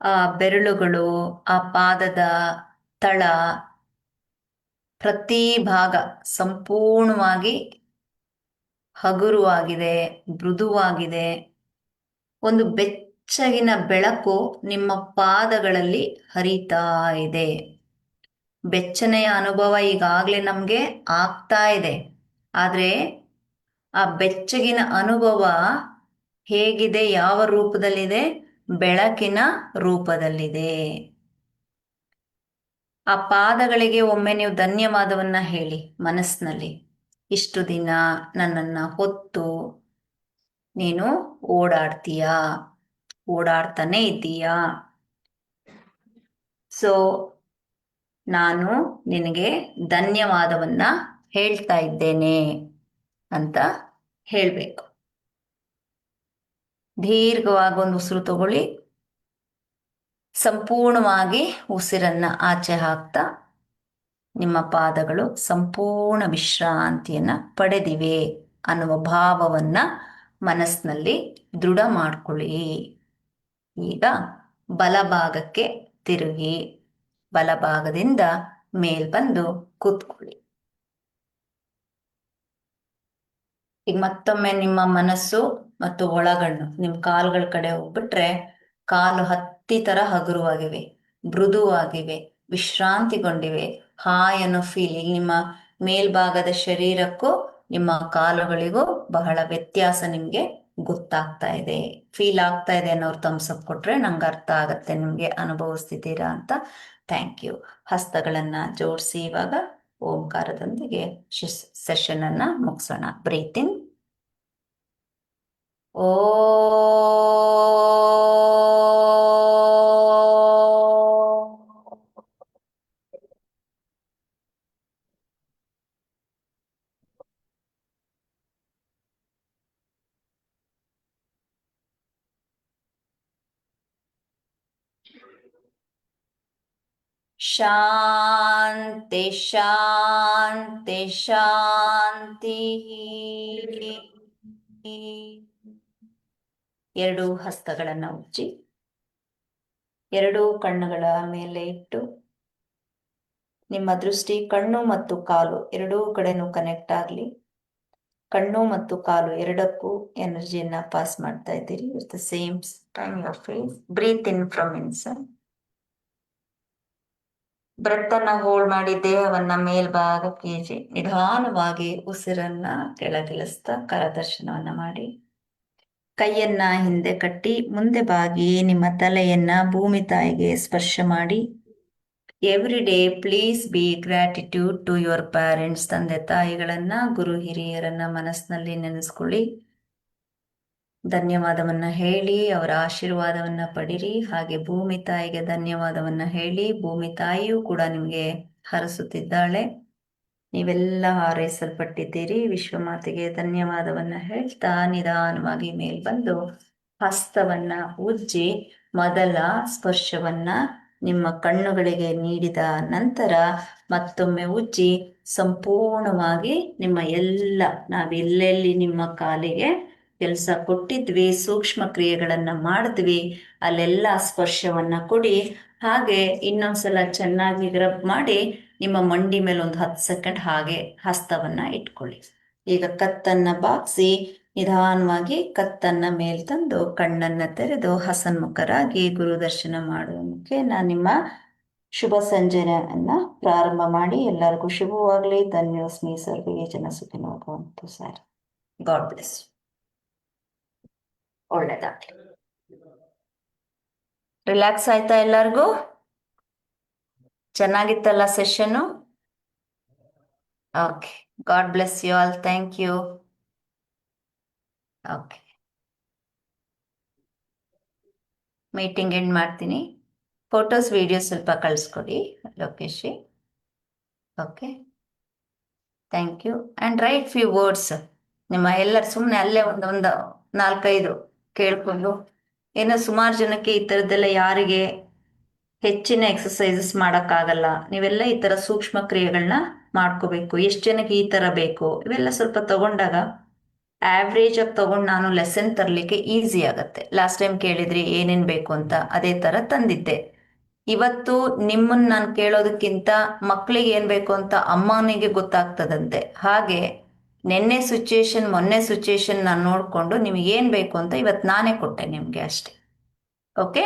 ಆ ಬೆರಳುಗಳು, ಆ ಪಾದದ ತಳ, ಪ್ರತಿ ಭಾಗ ಸಂಪೂರ್ಣವಾಗಿ ಹಗುರವಾಗಿದೆ, ಮೃದುವಾಗಿದೆ. ಒಂದು ಬೆಚ್ಚಗಿನ ಬೆಳಕು ನಿಮ್ಮ ಪಾದಗಳಲ್ಲಿ ಹರಿತಾ ಇದೆ. ಬೆಚ್ಚನೆಯ ಅನುಭವ ಈಗಾಗಲೇ ನಮಗೆ ಆಗ್ತಾ ಇದೆ. ಆದರೆ ಆ ಬೆಚ್ಚಗಿನ ಅನುಭವ ಹೇಗಿದೆ, ಯಾವ ರೂಪದಲ್ಲಿದೆ? ಬೆಳಕಿನ ರೂಪದಲ್ಲಿದೆ. ಆ ಪಾದಗಳಿಗೆ ಒಮ್ಮೆ ನೀವು ಧನ್ಯವಾದವನ್ನ ಹೇಳಿ ಮನಸ್ಸಿನಲ್ಲಿ. ಇಷ್ಟು ದಿನ ನನ್ನನ್ನು ಹೊತ್ತು ನೀನು ಓಡಾಡ್ತಾನೆ ಇದ್ದೀಯಾ. ಸೊ ನಾನು ನಿನಗೆ ಧನ್ಯವಾದವನ್ನ ಹೇಳ್ತಾ ಇದ್ದೇನೆ ಅಂತ ಹೇಳಬೇಕು. ದೀರ್ಘವಾಗಿ ಒಂದು ಉಸಿರು ತಗೊಳ್ಳಿ. ಸಂಪೂರ್ಣವಾಗಿ ಉಸಿರನ್ನ ಆಚೆ ಹಾಕ್ತಾ ನಿಮ್ಮ ಪಾದಗಳು ಸಂಪೂರ್ಣ ವಿಶ್ರಾಂತಿಯನ್ನ ಪಡೆದಿವೆ ಅನ್ನುವ ಭಾವವನ್ನ ಮನಸ್ಸಿನಲ್ಲಿ ದೃಢ ಮಾಡ್ಕೊಳ್ಳಿ. ಈಗ ಬಲಭಾಗಕ್ಕೆ ತಿರುಗಿ ಬಲಭಾಗದಿಂದ ಮೇಲ್ ಬಂದು ಕೂತ್ಕೊಳ್ಳಿ. ಈಗ ಮತ್ತೊಮ್ಮೆ ನಿಮ್ಮ ಮನಸ್ಸು ಮತ್ತು ಒಳಗಣ್ಣು ನಿಮ್ಮ ಕಾಲುಗಳ ಕಡೆ ಹೋಗ್ಬಿಟ್ರೆ ಕಾಲು ಹತ್ತಿ ತರ ಹಗುರವಾಗಿವೆ, ಮೃದುವಾಗಿವೆ, ವಿಶ್ರಾಂತಿಗೊಂಡಿವೆ. ಹಾಯ್ ಅನ್ನೋ ಫೀಲಿಂಗ್ ನಿಮ್ಮ ಮೇಲ್ಭಾಗದ ಶರೀರಕ್ಕೂ ನಿಮ್ಮ ಕಾಲುಗಳಿಗೂ ಬಹಳ ವ್ಯತ್ಯಾಸ ನಿಮ್ಗೆ ಗೊತ್ತಾಗ್ತಾ ಇದೆ, ಫೀಲ್ ಆಗ್ತಾ ಇದೆ ಅನ್ನೋರು ಥಮ್ಸಪ್ ಕೊಟ್ರೆ ನಂಗೆ ಅರ್ಥ ಆಗತ್ತೆ ನಿಮ್ಗೆ ಅನುಭವಿಸ್ತಿದ್ದೀರಾ ಅಂತ. Thank you. ಹಸ್ತಗಳನ್ನ ಜೋಡಿಸಿ ಇವಾಗ ಓಂಕಾರದೊಂದಿಗೆ ಸೆಷನ್ ಅನ್ನ ಮುಗಿಸೋಣ. ಬ್ರೀತ್ ಇನ್. ಓ ಶಾಂತಿ ಶಾಂತಿ ಶಾಂತಿ. ಎರಡೂ ಹಸ್ತಗಳನ್ನ ಉಜ್ಜಿ ಎರಡೂ ಕಣ್ಣುಗಳ ಮೇಲೆ ಇಟ್ಟು ನಿಮ್ಮ ದೃಷ್ಟಿ ಕಣ್ಣು ಮತ್ತು ಕಾಲು ಎರಡೂ ಕಡೆನೂ ಕನೆಕ್ಟ್ ಆಗಲಿ. ಕಣ್ಣು ಮತ್ತು ಕಾಲು ಎರಡಕ್ಕೂ ಎನರ್ಜಿಯನ್ನ ಪಾಸ್ ಮಾಡ್ತಾ ಇದ್ದೀರಿ. With the same time your face. Breathe in from inside. Breath ಅನ್ನ ಹೋಲ್ಡ್ ಮಾಡಿ ದೇಹವನ್ನ ಮೇಲ್ಭಾಗಕ್ಕೆ ನಿಧಾನವಾಗಿ ಉಸಿರನ್ನ ಕೆಳಗಿಳಿಸ್ತಾ ಕರದರ್ಶನವನ್ನ ಮಾಡಿ ಕೈಯನ್ನ ಹಿಂದೆ ಕಟ್ಟಿ ಮುಂದೆ ಬಾಗಿ ನಿಮ್ಮ ತಲೆಯನ್ನ ಭೂಮಿ ತಾಯಿಗೆ ಸ್ಪರ್ಶ ಮಾಡಿ. Every day please be gratitude to your parents. ತಂದೆ ತಾಯಿಗಳನ್ನ, ಗುರು ಹಿರಿಯರನ್ನ ಮನಸ್ಸಿನಲ್ಲಿ ನೆನೆಸ್ಕೊಳ್ಳಿ. ಧನ್ಯವಾದವನ್ನ ಹೇಳಿ ಅವರ ಆಶೀರ್ವಾದವನ್ನ ಪಡಿರಿ. ಹಾಗೆ ಭೂಮಿ ತಾಯಿಗೆ ಧನ್ಯವಾದವನ್ನ ಹೇಳಿ. ಭೂಮಿ ತಾಯಿಯೂ ಕೂಡ ನಿಮ್ಗೆ ಹರಸುತ್ತಿದ್ದಾಳೆ. ನೀವೆಲ್ಲ ಹಾರೈಸಲ್ಪಟ್ಟಿದ್ದೀರಿ. ವಿಶ್ವಮಾತೆಗೆ ಧನ್ಯವಾದವನ್ನ ಹೇಳ್ತಾ ನಿಧಾನವಾಗಿ ಮೇಲ್ ಬಂದು ಹಸ್ತವನ್ನ ಉಜ್ಜಿ ಮೊದಲ ಸ್ಪರ್ಶವನ್ನ ನಿಮ್ಮ ಕಣ್ಣುಗಳಿಗೆ ನೀಡಿದ ನಂತರ ಮತ್ತೊಮ್ಮೆ ಉಜ್ಜಿ ಸಂಪೂರ್ಣವಾಗಿ ನಿಮ್ಮ ಎಲ್ಲ ನಾವೆಲ್ಲೆಲ್ಲಿ ನಿಮ್ಮ ಕಾಲಿಗೆ ಕೆಲಸ ಕೊಟ್ಟಿದ್ವಿ, ಸೂಕ್ಷ್ಮ ಕ್ರಿಯೆಗಳನ್ನ ಮಾಡಿದ್ವಿ, ಅಲ್ಲೆಲ್ಲ ಸ್ಪರ್ಶವನ್ನ ಕೊಡಿ. ಹಾಗೆ ಇನ್ನೊಂದ್ಸಲ ಚೆನ್ನಾಗಿ ರಬ್ ಮಾಡಿ ನಿಮ್ಮ ಮಂಡಿ ಮೇಲೆ ಒಂದು 10 ಸೆಕೆಂಡ್ ಹಾಗೆ ಹಸ್ತವನ್ನ ಇಟ್ಕೊಳ್ಳಿ. ಈಗ ಕತ್ತನ್ನ ಬಾಗಿಸಿ ನಿಧಾನವಾಗಿ ಕತ್ತನ್ನ ಮೇಲ್ ತಂದು ಕಣ್ಣನ್ನ ತೆರೆದು ಹಸನ್ಮುಖರಾಗಿ ಗುರುದರ್ಶನ ಮಾಡುವ ಮುಖೇನ ನಿಮ್ಮ ಶುಭ ಸಂಜೆಯನ್ನ ಪ್ರಾರಂಭ ಮಾಡಿ. ಎಲ್ಲರಿಗೂ ಶುಭವಾಗಲಿ. ಧನ್ಯೋಸ್ಮಿ. ಸರ್ವೇ ಜನ ಸುಖಿನೋ ಭವಂತು. Sir, God bless. ಒಳ್ಳೆದಾಗ್ಲಿ. ರಿಲ್ಯಾಕ್ಸ್ ಆಯ್ತಾ ಎಲ್ಲರಿಗೂ? ಚೆನ್ನಾಗಿತ್ತಲ್ಲ session? Okay, God bless you all. Thank you. Okay, meeting end ಮಾಡ್ತೀನಿ. ಫೋಟೋಸ್ ವಿಡಿಯೋಸ್ ಸ್ವಲ್ಪ ಕಳಿಸ್ಕೊಡಿ Lokesh. Okay, thank you. And write few words. ನಿಮ್ಮ ಎಲ್ಲರ ಸುಮ್ಮನೆ ಅಲ್ಲೇ ಒಂದು 4-5 ಕೇಳ್ಕೊಂಡು, ಏನೋ ಸುಮಾರು ಜನಕ್ಕೆ ಈ ಥರದ್ದೆಲ್ಲ ಯಾರಿಗೆ ಹೆಚ್ಚಿನ ಎಕ್ಸಸೈಸಸ್ ಮಾಡೋಕ್ಕಾಗಲ್ಲ, ನೀವೆಲ್ಲ ಈ ಥರ ಸೂಕ್ಷ್ಮ ಕ್ರಿಯೆಗಳನ್ನ ಮಾಡ್ಕೋಬೇಕು. ಎಷ್ಟು ಜನಕ್ಕೆ ಈ ಥರ ಬೇಕು ಇವೆಲ್ಲ ಸ್ವಲ್ಪ ತಗೊಂಡಾಗ ಆವ್ರೇಜ್ ಆಗಿ ತಗೊಂಡು ನಾನು ಲೆಸನ್ ತರಲಿಕ್ಕೆ ಈಸಿ ಆಗತ್ತೆ. ಲಾಸ್ಟ್ ಟೈಮ್ ಕೇಳಿದ್ರಿ ಏನೇನು ಬೇಕು ಅಂತ, ಅದೇ ಥರ ತಂದಿದ್ದೆ. ಇವತ್ತು ನಿಮ್ಮನ್ನು ನಾನು ಕೇಳೋದಕ್ಕಿಂತ ಮಕ್ಕಳಿಗೆ ಏನು ಬೇಕು ಅಂತ ಅಮ್ಮನಿಗೆ ಗೊತ್ತಾಗ್ತದಂತೆ. ಹಾಗೆ ಮೊನ್ನೆ ಸಿಚುಯೇಷನ್ ನಾನು ನೋಡಿಕೊಂಡು ನಿಮಗೆ ಏನು ಬೇಕು ಅಂತ ಇವತ್ತು ನಾನೇ ಕೊಟ್ಟೆ ನಿಮಗೆ ಅಷ್ಟೆ. ಓಕೆ.